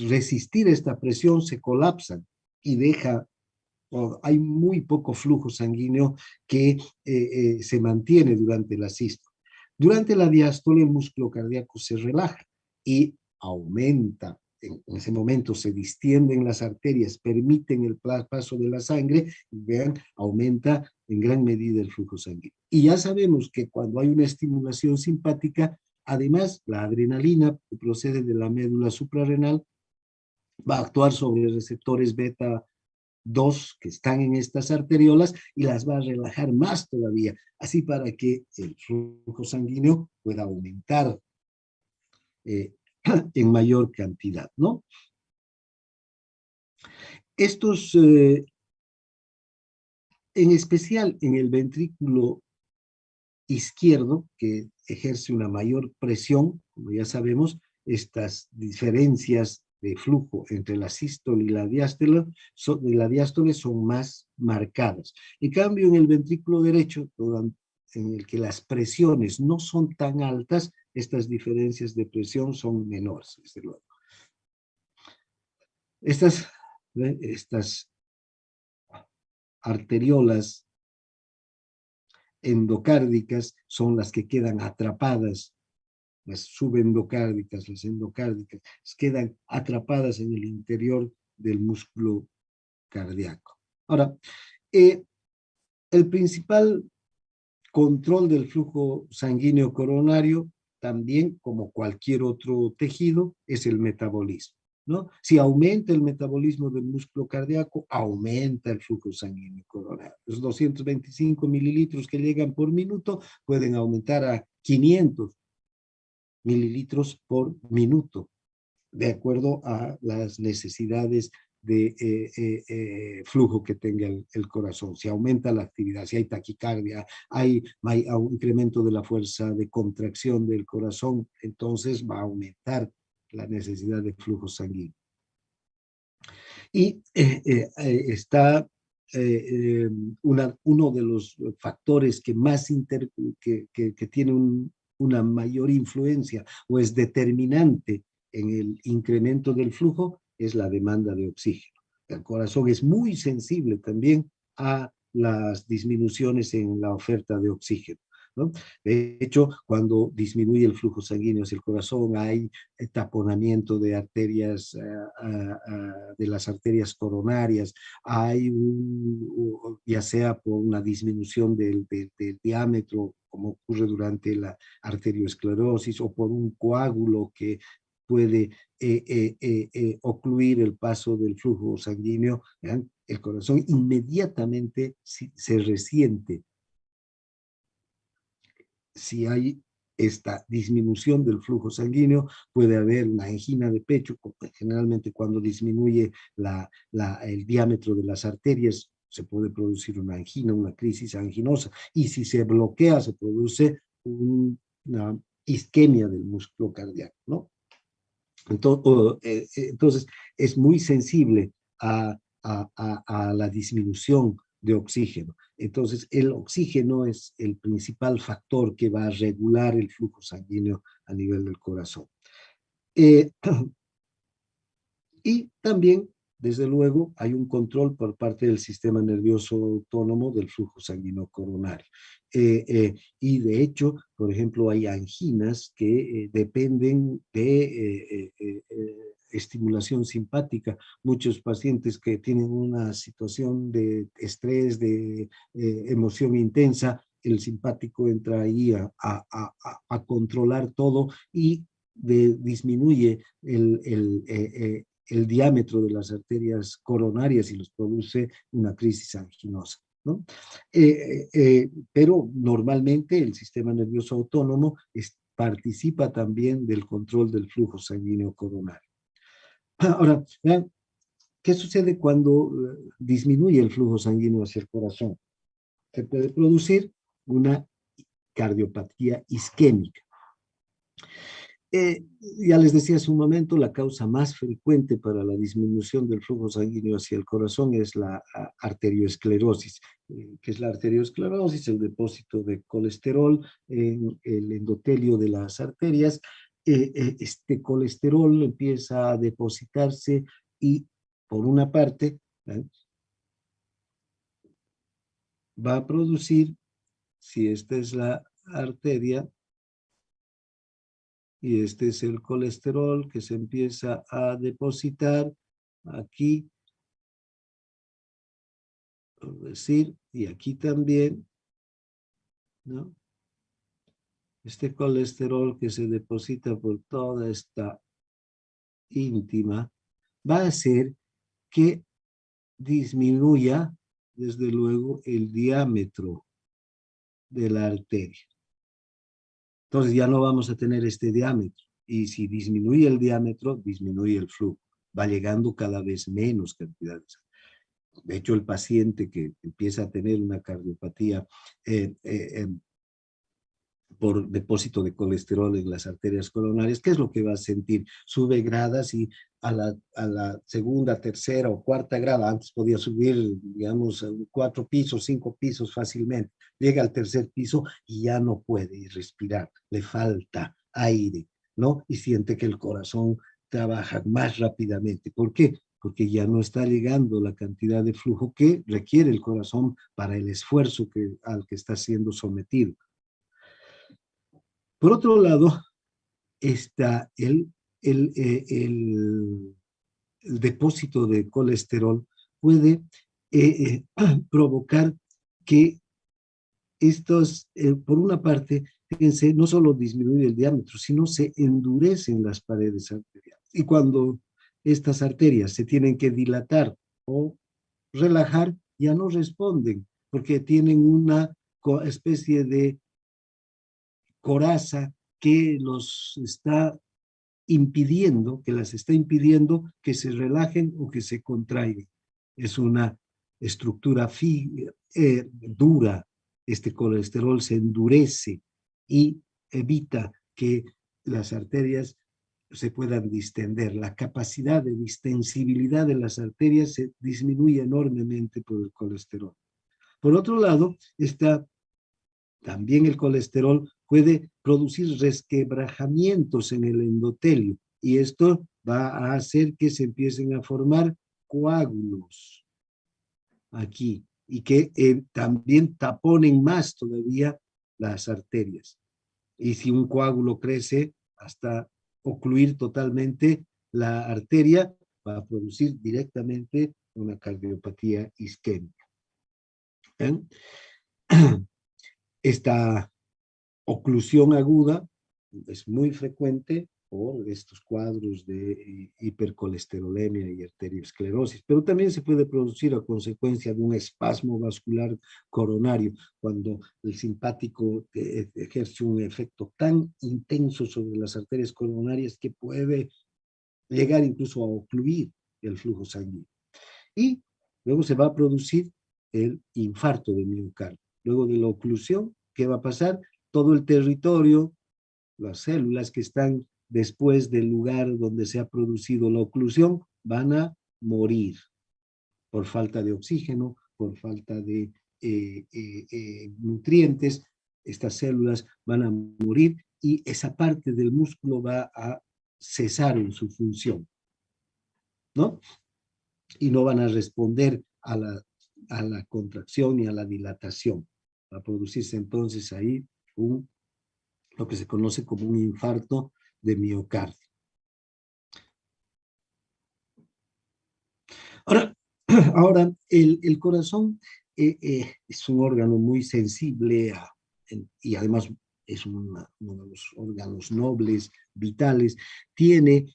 resistir esta presión se colapsan y hay muy poco flujo sanguíneo que se mantiene durante la sístole. Durante la diástole el músculo cardíaco se relaja y aumenta en ese momento se distienden las arterias, permiten el paso de la sangre, y vean, aumenta en gran medida el flujo sanguíneo. Y ya sabemos que cuando hay una estimulación simpática, además la adrenalina que procede de la médula suprarrenal va a actuar sobre receptores beta 2 que están en estas arteriolas y las va a relajar más todavía, así para que el flujo sanguíneo pueda aumentar en mayor cantidad, ¿no? Estos, en especial en el ventrículo izquierdo, que ejerce una mayor presión, como ya sabemos, estas diferencias de flujo entre la sístole y la diástole son más marcadas. En cambio, en el ventrículo derecho, en el que las presiones no son tan altas, estas diferencias de presión son menores, desde luego. Estas arteriolas endocárdicas son las que quedan atrapadas, las subendocárdicas, las endocárdicas, quedan atrapadas en el interior del músculo cardíaco. Ahora, el principal control del flujo sanguíneo coronario, también como cualquier otro tejido, es el metabolismo, ¿no? Si aumenta el metabolismo del músculo cardíaco, aumenta el flujo sanguíneo coronario. Los 225 mililitros que llegan por minuto pueden aumentar a 500 mililitros por minuto, de acuerdo a las necesidades de flujo que tenga el corazón. Si aumenta la actividad, si hay taquicardia, hay un incremento de la fuerza de contracción del corazón, entonces va a aumentar la necesidad de flujo sanguíneo. Y está uno de los factores que más que tiene una mayor influencia o es determinante en el incremento del flujo es la demanda de oxígeno. El corazón es muy sensible también a las disminuciones en la oferta de oxígeno, ¿no? De hecho, cuando disminuye el flujo sanguíneo hacia el corazón, hay taponamiento de arterias, de las arterias coronarias, hay ya sea por una disminución del diámetro, como ocurre durante la arteriosclerosis, o por un coágulo que puede ocluir el paso del flujo sanguíneo, ¿vean? El corazón inmediatamente se resiente si hay esta disminución del flujo sanguíneo. Puede haber una angina de pecho, generalmente cuando disminuye el diámetro de las arterias se puede producir una angina, una crisis anginosa, y si se bloquea se produce una isquemia del músculo cardíaco, ¿no? Entonces es muy sensible a la disminución de oxígeno. Entonces, el oxígeno es el principal factor que va a regular el flujo sanguíneo a nivel del corazón. Y también, desde luego, hay un control por parte del sistema nervioso autónomo del flujo sanguíneo coronario. Y de hecho, por ejemplo, hay anginas que dependen de estimulación simpática. Muchos pacientes que tienen una situación de estrés, de emoción intensa, el simpático entra ahí a controlar todo y disminuye el diámetro de las arterias coronarias y les produce una crisis anginosa, ¿no? Pero normalmente el sistema nervioso autónomo participa también del control del flujo sanguíneo coronario. Ahora, vean, ¿qué sucede cuando disminuye el flujo sanguíneo hacia el corazón? Se puede producir una cardiopatía isquémica. Ya les decía hace un momento, la causa más frecuente para la disminución del flujo sanguíneo hacia el corazón es la arteriosclerosis. ¿Qué es la arteriosclerosis? El depósito de colesterol en el endotelio de las arterias. Este colesterol empieza a depositarse y, por una parte, va a producir, si esta es la arteria, y este es el colesterol que se empieza a depositar aquí, por decir, y aquí también, ¿no? Este colesterol que se deposita por toda esta íntima va a hacer que disminuya, desde luego, el diámetro de la arteria. Entonces ya no vamos a tener este diámetro. Y si disminuye el diámetro, disminuye el flujo. Va llegando cada vez menos cantidad de sangre. De hecho, el paciente que empieza a tener una cardiopatía por depósito de colesterol en las arterias coronarias, ¿qué es lo que va a sentir? Sube gradas y a la segunda, tercera o cuarta grada, antes podía subir, digamos, 4 pisos, 5 pisos fácilmente, llega al tercer piso y ya no puede respirar, le falta aire, ¿no? Y siente que el corazón trabaja más rápidamente. ¿Por qué? Porque ya no está llegando la cantidad de flujo que requiere el corazón para el esfuerzo al que está siendo sometido. Por otro lado, está el depósito de colesterol puede provocar que estos, por una parte, fíjense, no solo disminuye el diámetro, sino se endurecen las paredes arteriales. Y cuando estas arterias se tienen que dilatar o relajar, ya no responden, porque tienen una especie de coraza que los está impidiendo, que las está impidiendo que se relajen o que se contraigan. Es una estructura dura. Este colesterol se endurece y evita que las arterias se puedan distender. La capacidad de distensibilidad de las arterias se disminuye enormemente por el colesterol. Por otro lado, está también el colesterol puede producir resquebrajamientos en el endotelio y esto va a hacer que se empiecen a formar coágulos aquí y que también taponen más todavía las arterias. Y si un coágulo crece hasta ocluir totalmente la arteria, va a producir directamente una cardiopatía isquémica. ¿Eh? Esta oclusión aguda es muy frecuente por estos cuadros de hipercolesterolemia y arteriosclerosis, pero también se puede producir a consecuencia de un espasmo vascular coronario, cuando el simpático ejerce un efecto tan intenso sobre las arterias coronarias que puede llegar incluso a ocluir el flujo sanguíneo. Y luego se va a producir el infarto de miocardio. Luego de la oclusión, ¿qué va a pasar? Todo el territorio, las células que están después del lugar donde se ha producido la oclusión, van a morir por falta de oxígeno, por falta de nutrientes. Estas células van a morir y esa parte del músculo va a cesar en su función, ¿no? Y no van a responder a la contracción y a la dilatación. Va a producirse entonces ahí lo que se conoce como un infarto de miocardio. Ahora el corazón es un órgano muy sensible y además es uno de los órganos nobles, vitales, tiene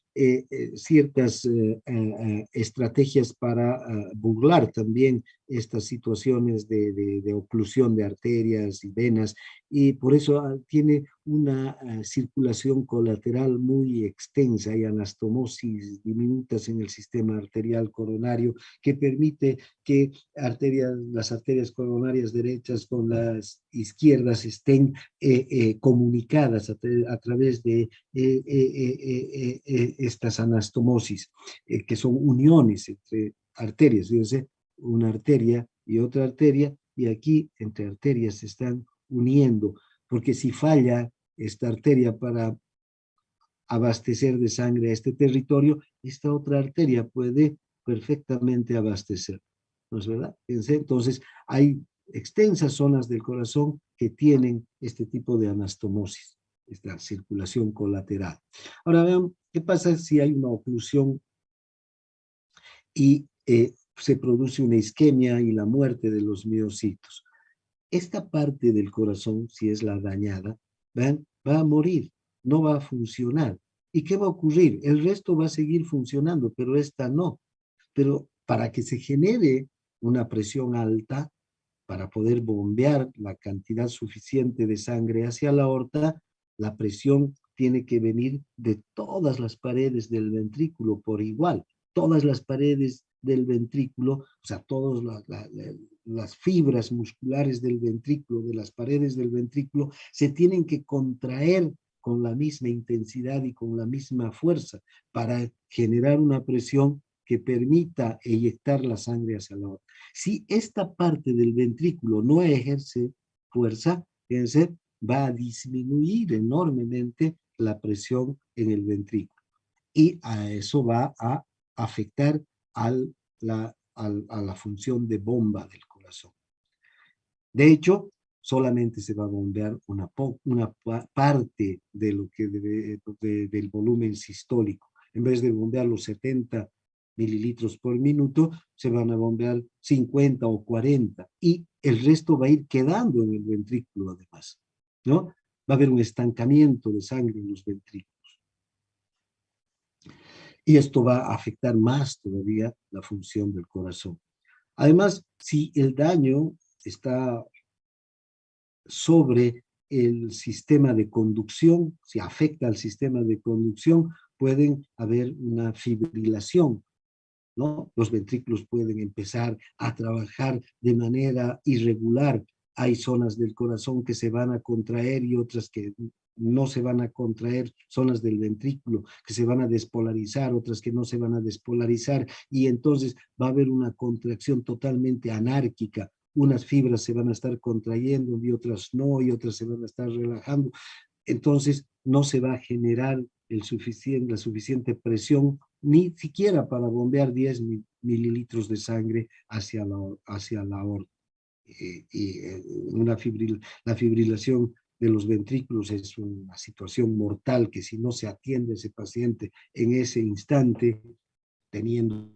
ciertas estrategias para burlar también estas situaciones de oclusión de arterias y venas, y por eso tiene una circulación colateral muy extensa y anastomosis diminutas en el sistema arterial coronario que permite que las arterias coronarias derechas con las izquierdas estén comunicadas a través de estas anastomosis, que son uniones entre arterias, fíjense, una arteria y otra arteria, y aquí entre arterias se están uniendo, porque si falla esta arteria para abastecer de sangre a este territorio, esta otra arteria puede perfectamente abastecer, ¿no es verdad? Fíjense, entonces hay extensas zonas del corazón que tienen este tipo de anastomosis. esta circulación colateral. Ahora vean, ¿qué pasa si hay una oclusión y se produce una isquemia y la muerte de los miocitos? Esta parte del corazón, si es la dañada, ¿ven? Va a morir, no va a funcionar. ¿Y qué va a ocurrir? El resto va a seguir funcionando, pero esta no. Pero para que se genere una presión alta, para poder bombear la cantidad suficiente de sangre hacia la aorta, la presión tiene que venir de todas las paredes del ventrículo por igual. Todas las paredes del ventrículo, o sea, todas las fibras musculares del ventrículo, de las paredes del ventrículo, se tienen que contraer con la misma intensidad y con la misma fuerza para generar una presión que permita eyectar la sangre hacia la aorta. Si esta parte del ventrículo no ejerce fuerza, fíjense, va a disminuir enormemente la presión en el ventrículo. Y a eso va a afectar a la función de bomba del corazón. De hecho, solamente se va a bombear una parte de lo que del volumen sistólico. En vez de bombear los 70 mililitros por minuto, se van a bombear 50 o 40 y el resto va a ir quedando en el ventrículo además, ¿no? Va a haber un estancamiento de sangre en los ventrículos. Y esto va a afectar más todavía la función del corazón. Además, si el daño está sobre el sistema de conducción, si afecta al sistema de conducción, pueden haber una fibrilación, ¿no? Los ventrículos pueden empezar a trabajar de manera irregular. Hay zonas del corazón que se van a contraer y otras que no se van a contraer, zonas del ventrículo que se van a despolarizar, otras que no se van a despolarizar, y entonces va a haber una contracción totalmente anárquica. Unas fibras se van a estar contrayendo y otras no, y otras se van a estar relajando. Entonces no se va a generar la suficiente presión, ni siquiera para bombear 10 mililitros de sangre hacia la aorta. La fibrilación de los ventrículos es una situación mortal que si no se atiende a ese paciente en ese instante, teniendo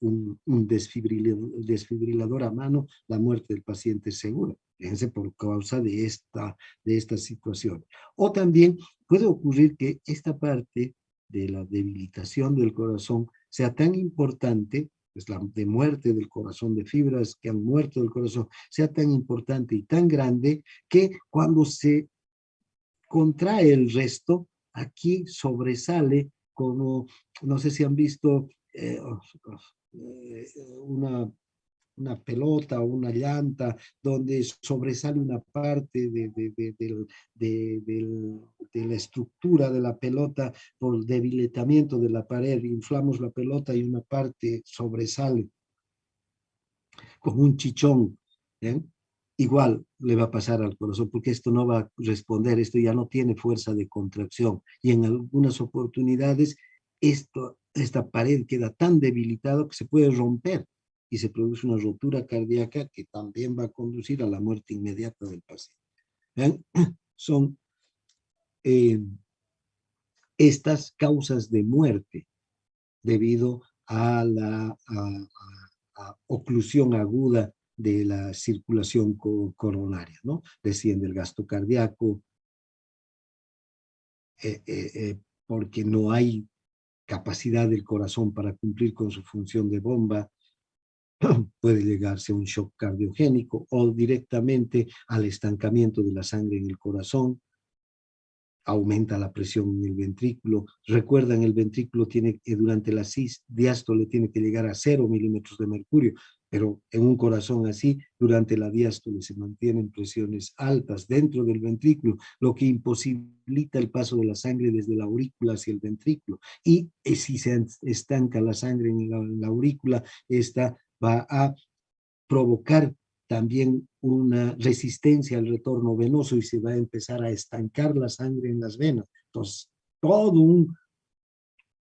un desfibrilador a mano, la muerte del paciente es segura. Fíjense, por causa de esta situación. O también puede ocurrir que esta parte de la debilitación del corazón sea tan importante, pues la de muerte del corazón, de fibras que han muerto del corazón, sea tan importante y tan grande que cuando se contrae el resto, aquí sobresale como, no sé si han visto una, una pelota o una llanta donde sobresale una parte de la estructura de la pelota por debilitamiento de la pared, inflamos la pelota y una parte sobresale como un chichón, ¿eh? Igual le va a pasar al corazón, porque esto no va a responder, esto ya no tiene fuerza de contracción, y en algunas oportunidades esta pared queda tan debilitada que se puede romper y se produce una rotura cardíaca que también va a conducir a la muerte inmediata del paciente. ¿Ven? Son estas causas de muerte debido a la oclusión aguda de la circulación coronaria, ¿no? Desciende el gasto cardíaco, porque no hay capacidad del corazón para cumplir con su función de bomba, puede llegarse a un shock cardiogénico o directamente al estancamiento de la sangre en el corazón, aumenta la presión en el ventrículo. Recuerdan, el ventrículo tiene que durante la diástole tiene que llegar a 0 milímetros de mercurio, pero en un corazón así, durante la diástole se mantienen presiones altas dentro del ventrículo, lo que imposibilita el paso de la sangre desde la aurícula hacia el ventrículo. Y si se estanca la sangre en la aurícula, esta va a provocar también una resistencia al retorno venoso y se va a empezar a estancar la sangre en las venas. Entonces, todo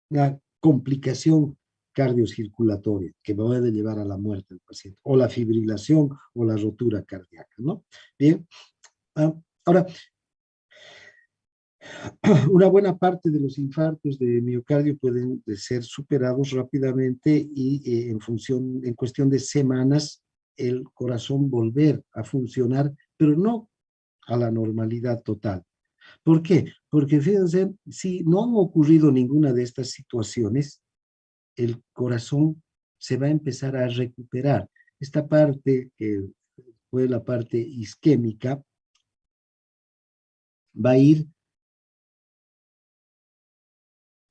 una complicación cardiocirculatoria que puede llevar a la muerte del paciente, o la fibrilación o la rotura cardíaca, ¿no? Bien, ahora, Una buena parte de los infartos de miocardio pueden ser superados rápidamente y en cuestión de semanas, el corazón volver a funcionar, pero no a la normalidad total. ¿Por qué? Porque fíjense, si no han ocurrido ninguna de estas situaciones, el corazón se va a empezar a recuperar. Esta parte, que fue la parte isquémica, va a ir,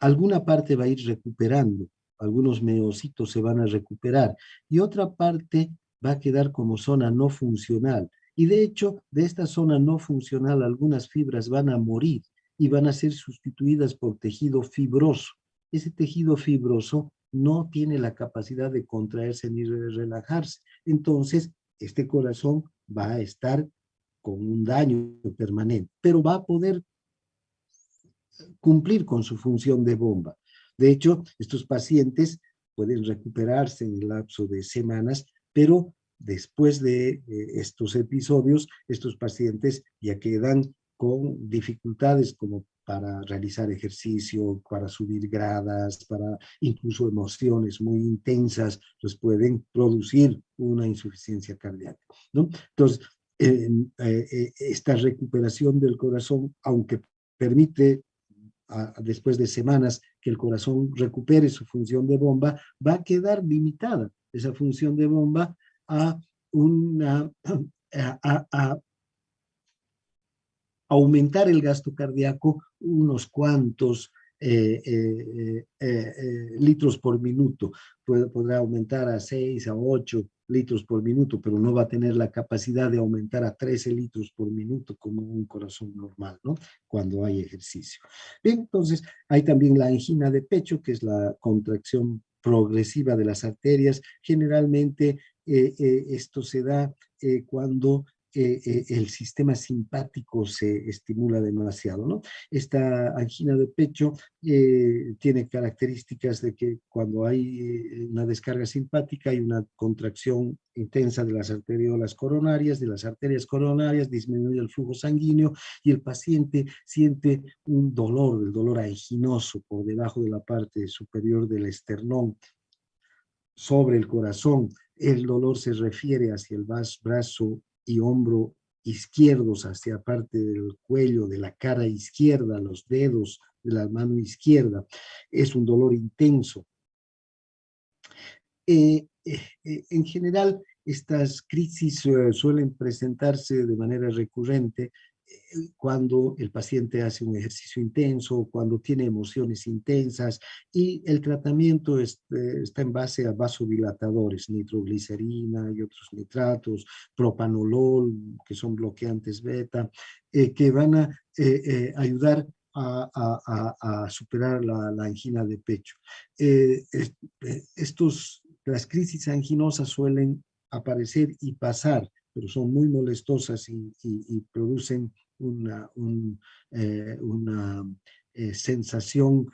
alguna parte va a ir recuperando, algunos miocitos se van a recuperar y otra parte va a quedar como zona no funcional. Y de hecho, de esta zona no funcional, algunas fibras van a morir y van a ser sustituidas por tejido fibroso. Ese tejido fibroso no tiene la capacidad de contraerse ni de relajarse. Entonces, este corazón va a estar con un daño permanente, pero va a poder cumplir con su función de bomba. De hecho, estos pacientes pueden recuperarse en el lapso de semanas, pero después de estos episodios, estos pacientes ya quedan con dificultades como para realizar ejercicio, para subir gradas, para incluso emociones muy intensas, pues pueden producir una insuficiencia cardíaca, ¿no? Entonces, esta recuperación del corazón, aunque permite después de semanas que el corazón recupere su función de bomba, va a quedar limitada esa función de bomba a una a aumentar el gasto cardíaco unos cuantos litros por minuto. Podrá aumentar a 6 a 8 litros por minuto, pero no va a tener la capacidad de aumentar a 13 litros por minuto como un corazón normal, ¿no? Cuando hay ejercicio. Bien, entonces hay también la angina de pecho, que es la contracción progresiva de las arterias. Generalmente esto se da cuando el sistema simpático se estimula demasiado, ¿no? Esta angina de pecho tiene características de que cuando hay una descarga simpática hay una contracción intensa de las arteriolas coronarias, de las arterias coronarias, disminuye el flujo sanguíneo y el paciente siente un dolor, el dolor anginoso por debajo de la parte superior del esternón, sobre el corazón. El dolor se refiere hacia el brazo y hombro izquierdos, hacia parte del cuello, de la cara izquierda, los dedos de la mano izquierda. Es un dolor intenso. En general, estas crisis suelen presentarse de manera recurrente cuando el paciente hace un ejercicio intenso, cuando tiene emociones intensas, y el tratamiento está en base a vasodilatadores, nitroglicerina y otros nitratos, propanolol, que son bloqueantes beta, que van a ayudar a superar la angina de pecho. Las crisis anginosas suelen aparecer y pasar, pero son muy molestosas y producen una sensación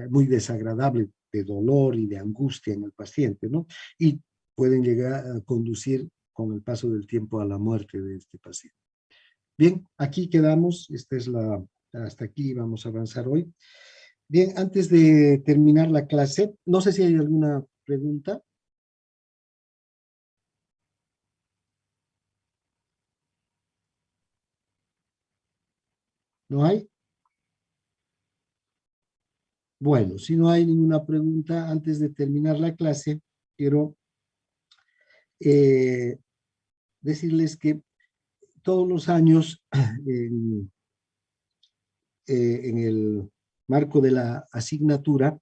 muy desagradable de dolor y de angustia en el paciente, ¿no? Y pueden llegar a conducir con el paso del tiempo a la muerte de este paciente. Bien, aquí quedamos. Hasta aquí vamos a avanzar hoy. Bien, antes de terminar la clase, no sé si hay alguna pregunta. ¿No hay? Bueno, si no hay ninguna pregunta, antes de terminar la clase, quiero eh, decirles que todos los años, en, en el marco de la asignatura,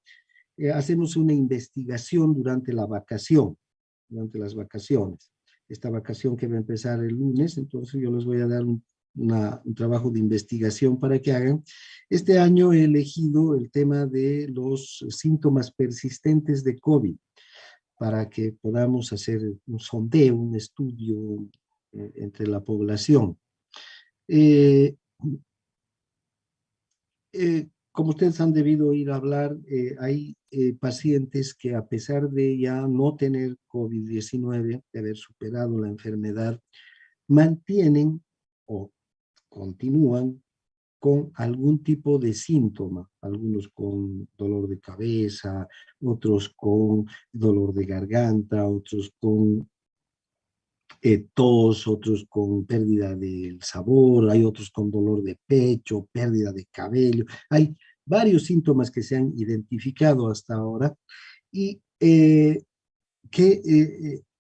hacemos una investigación durante la vacación, durante las vacaciones. Esta vacación que va a empezar el lunes, entonces yo les voy a dar un trabajo de investigación para que hagan. Este año he elegido el tema de los síntomas persistentes de COVID, para que podamos hacer un sondeo, un estudio entre la población. Eh, como ustedes han debido oír hablar, hay pacientes que a pesar de ya no tener COVID-19, de haber superado la enfermedad, mantienen o continúan con algún tipo de síntoma, algunos con dolor de cabeza, otros con dolor de garganta, otros con tos, otros con pérdida del sabor, hay otros con dolor de pecho, pérdida de cabello. Hay varios síntomas que se han identificado hasta ahora y que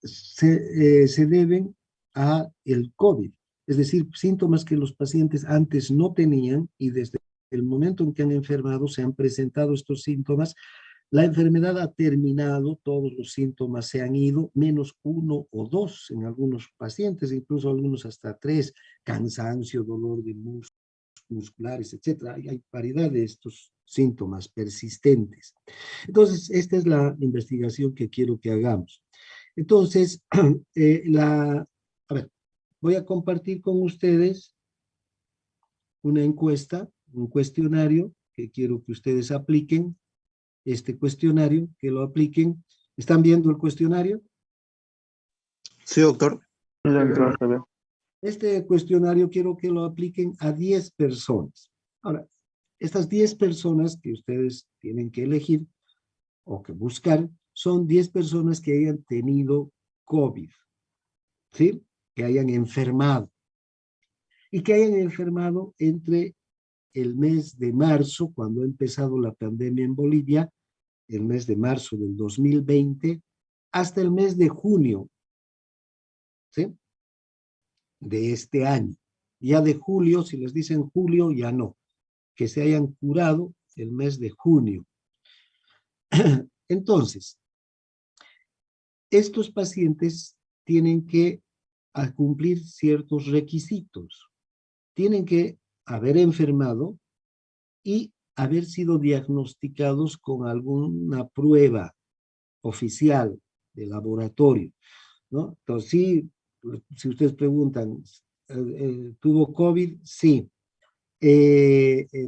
se deben a el COVID, es decir, síntomas que los pacientes antes no tenían y desde el momento en que han enfermado se han presentado estos síntomas. La enfermedad ha terminado, todos los síntomas se han ido, menos uno o dos en algunos pacientes, incluso algunos hasta tres, cansancio, dolor de musculares, etcétera. Hay variedad de estos síntomas persistentes. Entonces, esta es la investigación que quiero que hagamos. Entonces, a ver, voy a compartir con ustedes una encuesta, un cuestionario que quiero que ustedes apliquen. Este cuestionario, que lo apliquen. ¿Están viendo el cuestionario? Sí, doctor. Sí, doctor, se ve. Este cuestionario quiero que lo apliquen a 10 personas. Ahora, estas 10 personas que ustedes tienen que elegir o que buscar son 10 personas que hayan tenido COVID, ¿sí? Que hayan enfermado. Y que hayan enfermado entre el mes de marzo, cuando ha empezado la pandemia en Bolivia, el mes de marzo del 2020, hasta el mes de junio, ¿sí? De este año. Ya de julio, si les dicen julio, ya no. Que se hayan curado el mes de junio. Entonces, estos pacientes tienen que cumplir ciertos requisitos. Tienen que haber enfermado y haber sido diagnosticados con alguna prueba oficial de laboratorio, ¿no? Entonces, sí, si ustedes preguntan, ¿tuvo COVID? Sí.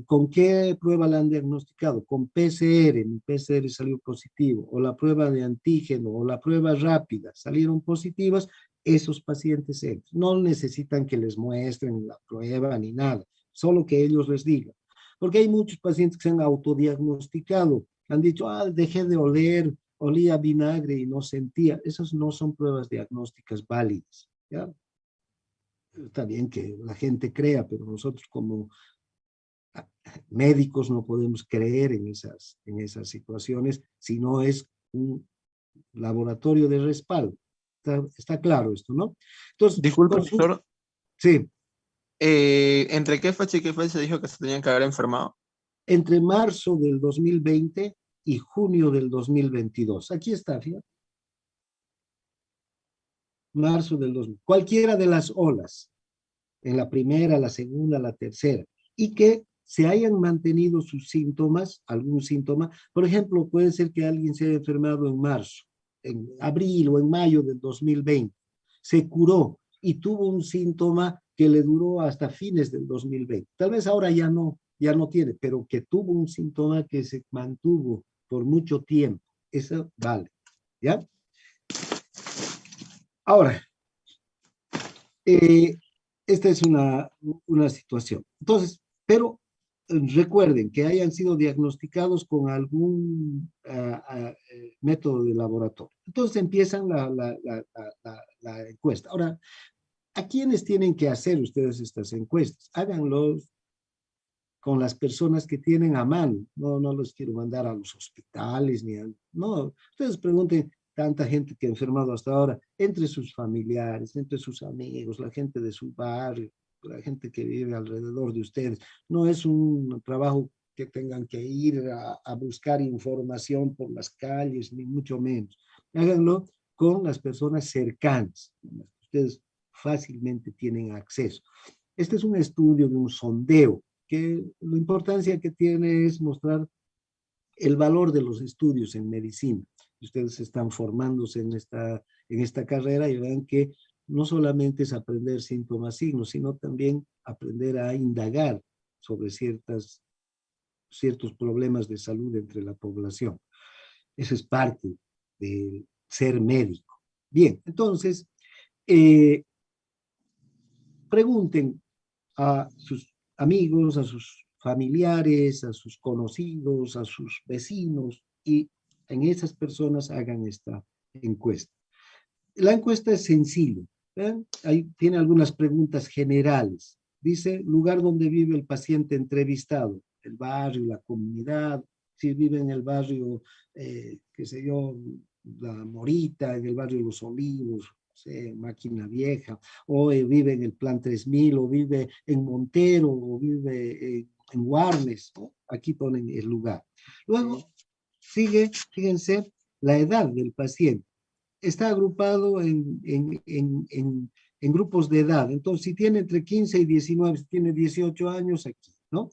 ¿Con qué prueba la han diagnosticado? Con PCR, mi PCR salió positivo, o la prueba de antígeno, o la prueba rápida, salieron positivas, esos pacientes entran. No necesitan que les muestren la prueba ni nada, solo que ellos les digan. Porque hay muchos pacientes que se han autodiagnosticado, han dicho, dejé de oler, olía a vinagre y no sentía. Esas no son pruebas diagnósticas válidas, ¿ya? Está bien que la gente crea, pero nosotros como médicos no podemos creer en esas situaciones si no es un laboratorio de respaldo. Está claro esto, ¿no? Entonces, Disculpe, doctor. Sí. ¿Entre qué fecha y qué fecha dijo que se tenían que haber enfermado? Entre marzo del 2020 y junio del 2022. Aquí está, fíjate. Marzo del 2000. Cualquiera de las olas, en la primera, la segunda, la tercera, y que se hayan mantenido sus síntomas, algún síntoma. Por ejemplo, puede ser que alguien se haya enfermado en marzo, en abril o en mayo del 2020, se curó y tuvo un síntoma que le duró hasta fines del 2020. Tal vez ahora ya no tiene, pero que tuvo un síntoma que se mantuvo por mucho tiempo. Eso vale, ¿ya? Ahora, esta es una situación. Entonces, pero recuerden que hayan sido diagnosticados con algún método de laboratorio. Entonces empiezan la encuesta. Ahora, ¿a quiénes tienen que hacer ustedes estas encuestas? Háganlo con las personas que tienen a mano. No los quiero mandar a los hospitales, no, ustedes pregunten, tanta gente que ha enfermado hasta ahora, entre sus familiares, entre sus amigos, la gente de su barrio, la gente que vive alrededor de ustedes. No es un trabajo que tengan que ir a buscar información por las calles, ni mucho menos. Háganlo con las personas cercanas, ustedes fácilmente tienen acceso. Este es un estudio de un sondeo, que la importancia que tiene es mostrar el valor de los estudios en medicina. Ustedes están formándose en esta carrera y verán que no solamente es aprender síntomas, signos, sino también aprender a indagar sobre ciertos problemas de salud entre la población. Eso es parte de ser médico. Bien, entonces, pregunten a amigos, a sus familiares, a sus conocidos, a sus vecinos, y en esas personas hagan esta encuesta. La encuesta es sencilla, ¿eh? Ahí tiene algunas preguntas generales. Dice, lugar donde vive el paciente entrevistado, el barrio, la comunidad, si vive en el barrio, qué sé yo, La Morita, en el barrio Los Olivos, no sé, Máquina Vieja, o vive en el Plan 3000, o vive en Montero, o vive en Warnes, ¿no? Aquí ponen el lugar. Luego sigue, fíjense, la edad del paciente. Está agrupado en grupos de edad. Entonces, si tiene entre 15 y 19, si tiene 18 años, aquí, ¿no?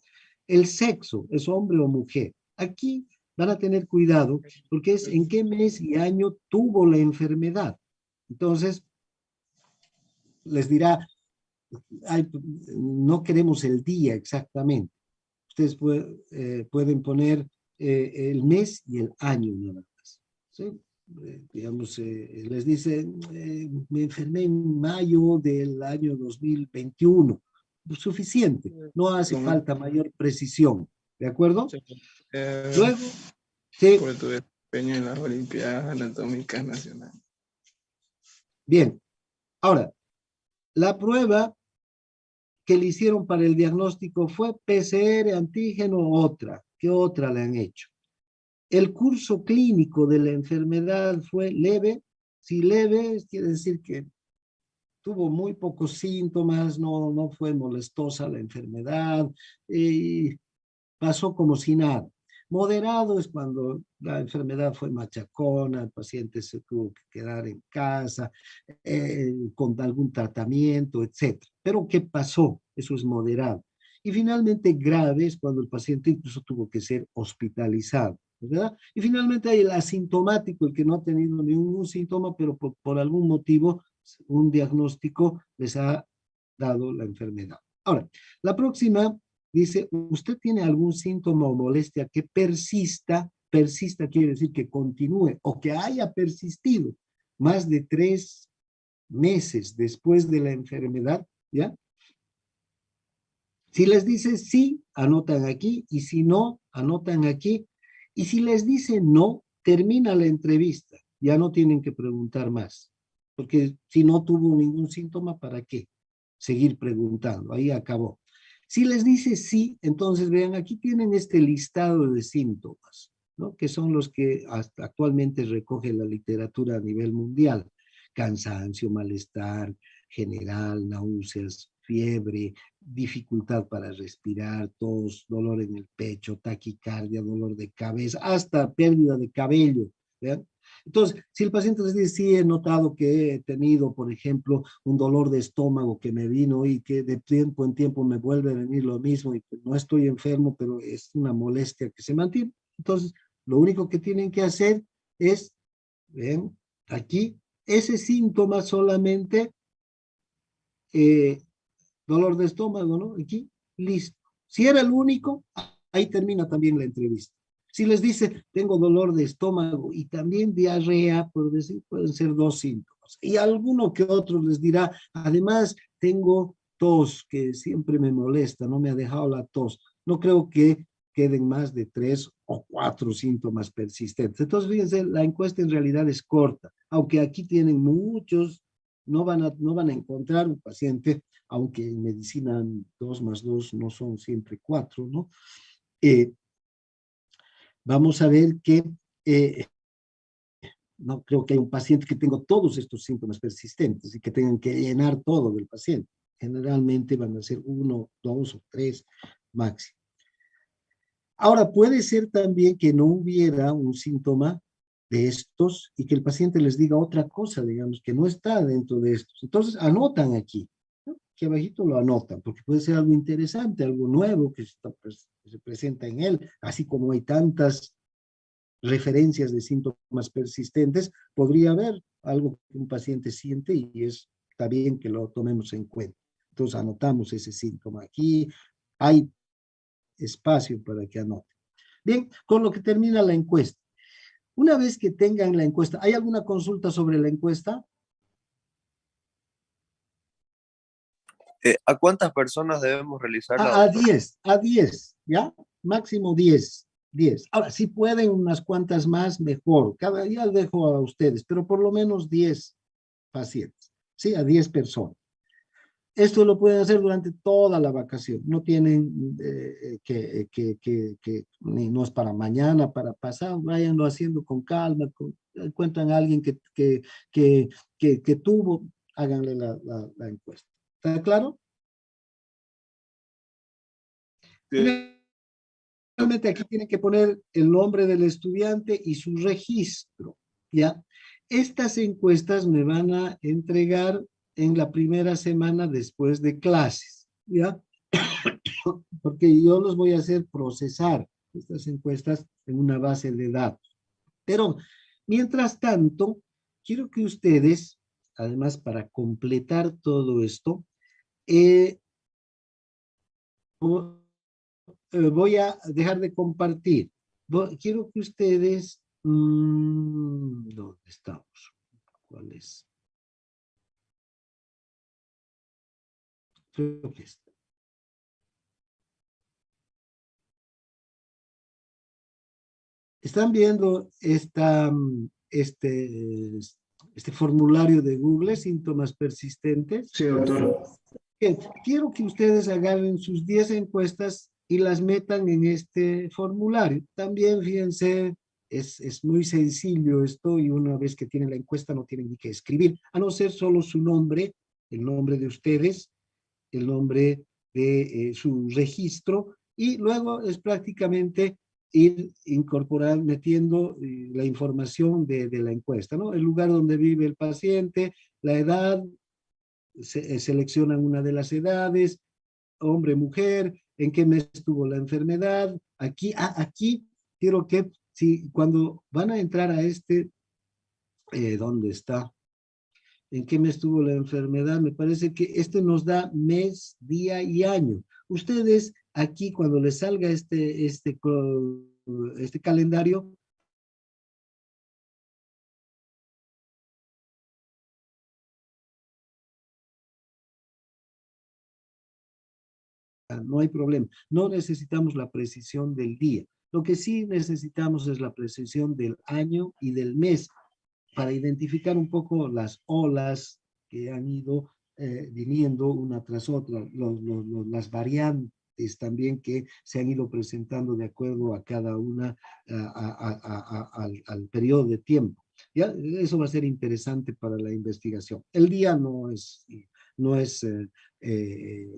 El sexo, es hombre o mujer. Aquí van a tener cuidado porque es en qué mes y año tuvo la enfermedad. Entonces, les dirá, ay, no queremos el día exactamente. Ustedes pueden poner el mes y el año nada más, ¿sí? Digamos, les dice, me enfermé en mayo del año 2021. Suficiente, no hace falta mayor precisión, ¿de acuerdo? Luego, sí. Por tu desempeño en las Olimpiadas Anatómicas Nacionales. Bien, ahora, la prueba que le hicieron para el diagnóstico fue PCR, antígeno, otra. ¿Qué otra le han hecho? El curso clínico de la enfermedad fue leve. Si leve, quiere decir que tuvo muy pocos síntomas, no fue molestosa la enfermedad, pasó como si nada. Moderado es cuando la enfermedad fue machacona, el paciente se tuvo que quedar en casa, con algún tratamiento, etc. Pero ¿qué pasó? Eso es moderado. Y finalmente grave es cuando el paciente incluso tuvo que ser hospitalizado, ¿verdad? Y finalmente hay el asintomático, el que no ha tenido ningún síntoma, pero por algún motivo un diagnóstico les ha dado la enfermedad. Ahora, la próxima dice, ¿usted tiene algún síntoma o molestia que persista? Persista quiere decir que continúe o que haya persistido más de 3 meses después de la enfermedad, ¿ya? Si les dice sí, anotan aquí, y si no, anotan aquí. Y si les dice no, termina la entrevista. Ya no tienen que preguntar más. Porque si no tuvo ningún síntoma, ¿para qué seguir preguntando? Ahí acabó. Si les dice sí, entonces vean, aquí tienen este listado de síntomas, ¿no? Que son los que hasta actualmente recoge la literatura a nivel mundial. Cansancio, malestar general, náuseas, fiebre, dificultad para respirar, tos, dolor en el pecho, taquicardia, dolor de cabeza, hasta pérdida de cabello, ¿vean? Entonces, si el paciente les dice, sí, he notado que he tenido, por ejemplo, un dolor de estómago que me vino y que de tiempo en tiempo me vuelve a venir lo mismo y no estoy enfermo, pero es una molestia que se mantiene. Entonces, lo único que tienen que hacer es, ven, aquí, ese síntoma solamente, dolor de estómago, ¿no? Aquí, listo. Si era el único, ahí termina también la entrevista. Si les dice, tengo dolor de estómago y también diarrea, por decir, pueden ser 2 síntomas. Y alguno que otro les dirá, además, tengo tos que siempre me molesta, no me ha dejado la tos. No creo que queden más de 3 o 4 síntomas persistentes. Entonces, fíjense, la encuesta en realidad es corta, aunque aquí tienen muchos, no van a encontrar un paciente, aunque en medicina 2 más 2 no son siempre 4, ¿no? Vamos a ver que no creo que haya un paciente que tenga todos estos síntomas persistentes y que tengan que llenar todo del paciente. Generalmente van a ser 1, 2 o 3 máximo. Ahora, puede ser también que no hubiera un síntoma de estos y que el paciente les diga otra cosa, digamos, que no está dentro de estos. Entonces, anotan aquí, ¿no? Aquí abajito lo anotan, porque puede ser algo interesante, algo nuevo que se presenta en él, así como hay tantas referencias de síntomas persistentes, podría haber algo que un paciente siente y está bien que lo tomemos en cuenta. Entonces anotamos ese síntoma. Aquí hay espacio para que anoten. Bien, con lo que termina la encuesta. Una vez que tengan la encuesta, ¿hay alguna consulta sobre la encuesta? ¿A cuántas personas debemos realizarla, A doctor? 10, a 10, ¿ya? Máximo 10, 10. Ahora, si pueden unas cuantas más, mejor. Cada día dejo a ustedes, pero por lo menos 10 pacientes, ¿sí? A 10 personas. Esto lo pueden hacer durante toda la vacación. No tienen no es para mañana, para pasado. Váyanlo haciendo con calma. Encuentran a alguien que tuvo, háganle la encuesta. ¿Está claro? Sí. Finalmente, aquí tienen que poner el nombre del estudiante y su registro, ¿ya? Estas encuestas me van a entregar en la primera semana después de clases, ¿ya? Porque yo los voy a hacer procesar estas encuestas en una base de datos. Pero, mientras tanto, quiero que ustedes, además, para completar todo esto, eh, voy a dejar de compartir. Quiero que ustedes... ¿dónde estamos? ¿Cuál es? Creo que está. ¿Están viendo este formulario de Google, síntomas persistentes? Sí, doctor. Bien, quiero que ustedes agarren sus 10 encuestas y las metan en este formulario. También, fíjense, es muy sencillo esto y una vez que tienen la encuesta no tienen ni que escribir, a no ser solo su nombre, el nombre de ustedes, el nombre de su registro y luego es prácticamente ir incorporando, metiendo la información de la encuesta, ¿no? El lugar donde vive el paciente, la edad, seleccionan una de las edades, hombre, mujer, en qué mes tuvo la enfermedad. Aquí quiero que, si cuando van a entrar a ¿dónde está? ¿En qué mes tuvo la enfermedad? Me parece que este nos da mes, día y año. Ustedes aquí, cuando les salga este calendario, no hay problema. No necesitamos la precisión del día. Lo que sí necesitamos es la precisión del año y del mes para identificar un poco las olas que han ido viniendo una tras otra, las variantes también que se han ido presentando de acuerdo a cada una, al periodo de tiempo. ¿Ya? Eso va a ser interesante para la investigación. El día no es eh,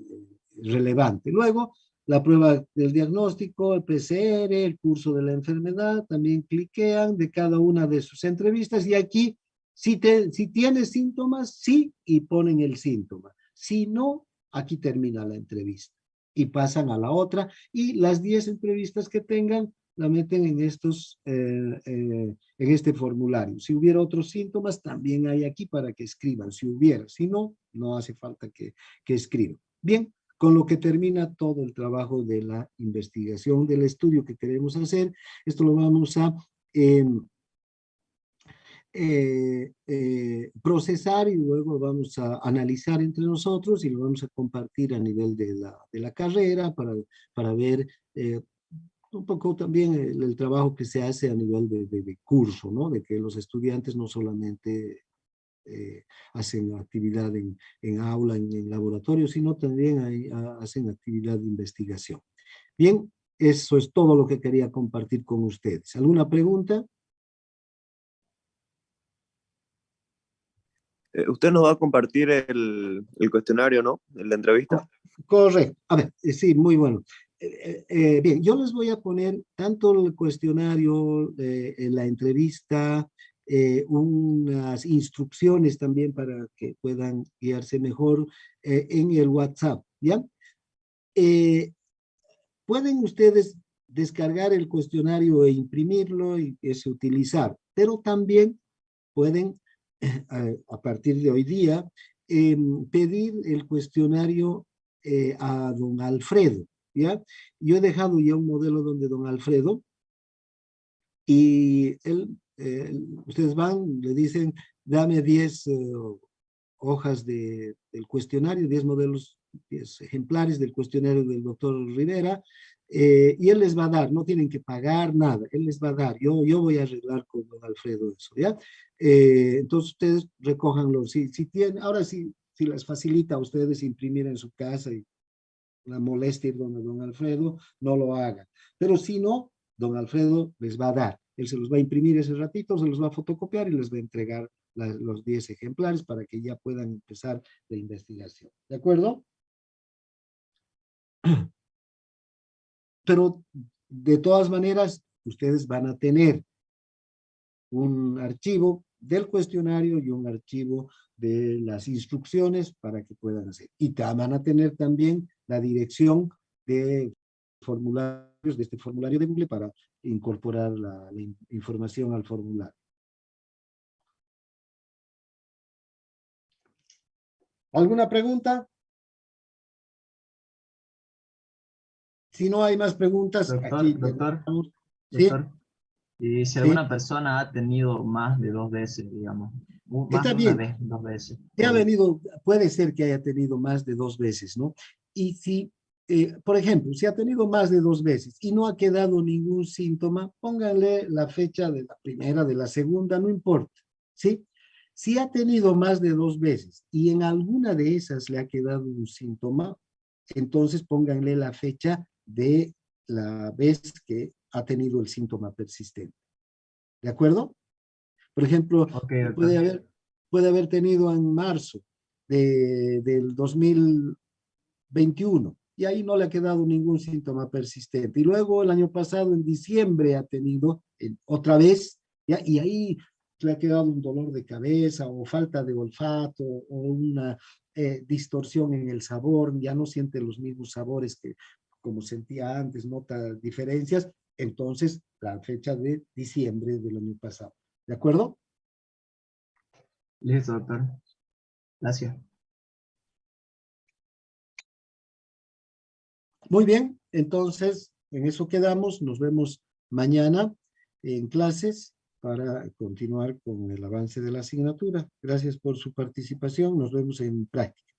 relevante. Luego, la prueba del diagnóstico, el PCR, el curso de la enfermedad, también cliquean de cada una de sus entrevistas y aquí, si tienes síntomas, sí, y ponen el síntoma. Si no, aquí termina la entrevista y pasan a la otra y las 10 entrevistas que tengan la meten en este formulario. Si hubiera otros síntomas, también hay aquí para que escriban, si hubiera. Si no, no hace falta que escriban. Bien, con lo que termina todo el trabajo de la investigación, del estudio que queremos hacer. Esto lo vamos a procesar y luego vamos a analizar entre nosotros y lo vamos a compartir a nivel de la carrera para ver un poco también el trabajo que se hace a nivel de curso, ¿no? De que los estudiantes no solamente hacen actividad en aula, en laboratorio, sino también hacen actividad de investigación. Bien, eso es todo lo que quería compartir con ustedes. ¿Alguna pregunta? Usted nos va a compartir el cuestionario, ¿no? En la entrevista. Correcto. A ver, sí, muy bueno. Bien, yo les voy a poner tanto el cuestionario, en la entrevista, unas instrucciones también para que puedan guiarse mejor en el WhatsApp, ¿ya? Pueden ustedes descargar el cuestionario e imprimirlo y ese utilizar, pero también pueden, a partir de hoy día, pedir el cuestionario a don Alfredo, ¿ya? Yo he dejado ya un modelo donde don Alfredo, y ustedes van, le dicen, dame 10 hojas del cuestionario, 10 modelos 10 ejemplares del cuestionario del doctor Rivera, y él les va a dar, no tienen que pagar nada, él les va a dar, yo voy a arreglar con don Alfredo eso, ¿ya? Entonces ustedes recójanlo, si tienen, ahora sí, si les facilita a ustedes imprimir en su casa y la molestia ir donde don Alfredo, no lo hagan. Pero si no, don Alfredo les va a dar. Él se los va a imprimir ese ratito, se los va a fotocopiar y les va a entregar los 10 ejemplares para que ya puedan empezar la investigación. ¿De acuerdo? Pero de todas maneras, ustedes van a tener un archivo del cuestionario y un archivo de las instrucciones para que puedan hacer. Y van a tener también la dirección de formularios, de este formulario de Google para incorporar la información al formulario. ¿Alguna pregunta? Si no hay más preguntas, aquí Doctor, ¿sí? y si ¿Sí? alguna persona ha tenido más de 2 veces, digamos, más Está de bien. una vez, 2 veces. Que ha venido, puede ser que haya tenido más de 2 veces, ¿no? Y si, por ejemplo, si ha tenido más de 2 veces y no ha quedado ningún síntoma, pónganle la fecha de la primera, de la segunda, no importa, ¿sí? Si ha tenido más de 2 veces y en alguna de esas le ha quedado un síntoma, entonces pónganle la fecha de la vez que ha tenido el síntoma persistente. ¿De acuerdo? Por ejemplo, Okay, puede haber tenido en marzo del 2021 y ahí no le ha quedado ningún síntoma persistente. Y luego el año pasado, en diciembre, ha tenido otra vez, ¿ya? Y ahí le ha quedado un dolor de cabeza o falta de olfato o una distorsión en el sabor, ya no siente los mismos sabores que como sentía antes, nota diferencias, entonces la fecha de diciembre del año pasado. ¿De acuerdo? Listo, doctor. Gracias. Muy bien, entonces en eso quedamos. Nos vemos mañana en clases para continuar con el avance de la asignatura. Gracias por su participación. Nos vemos en práctica.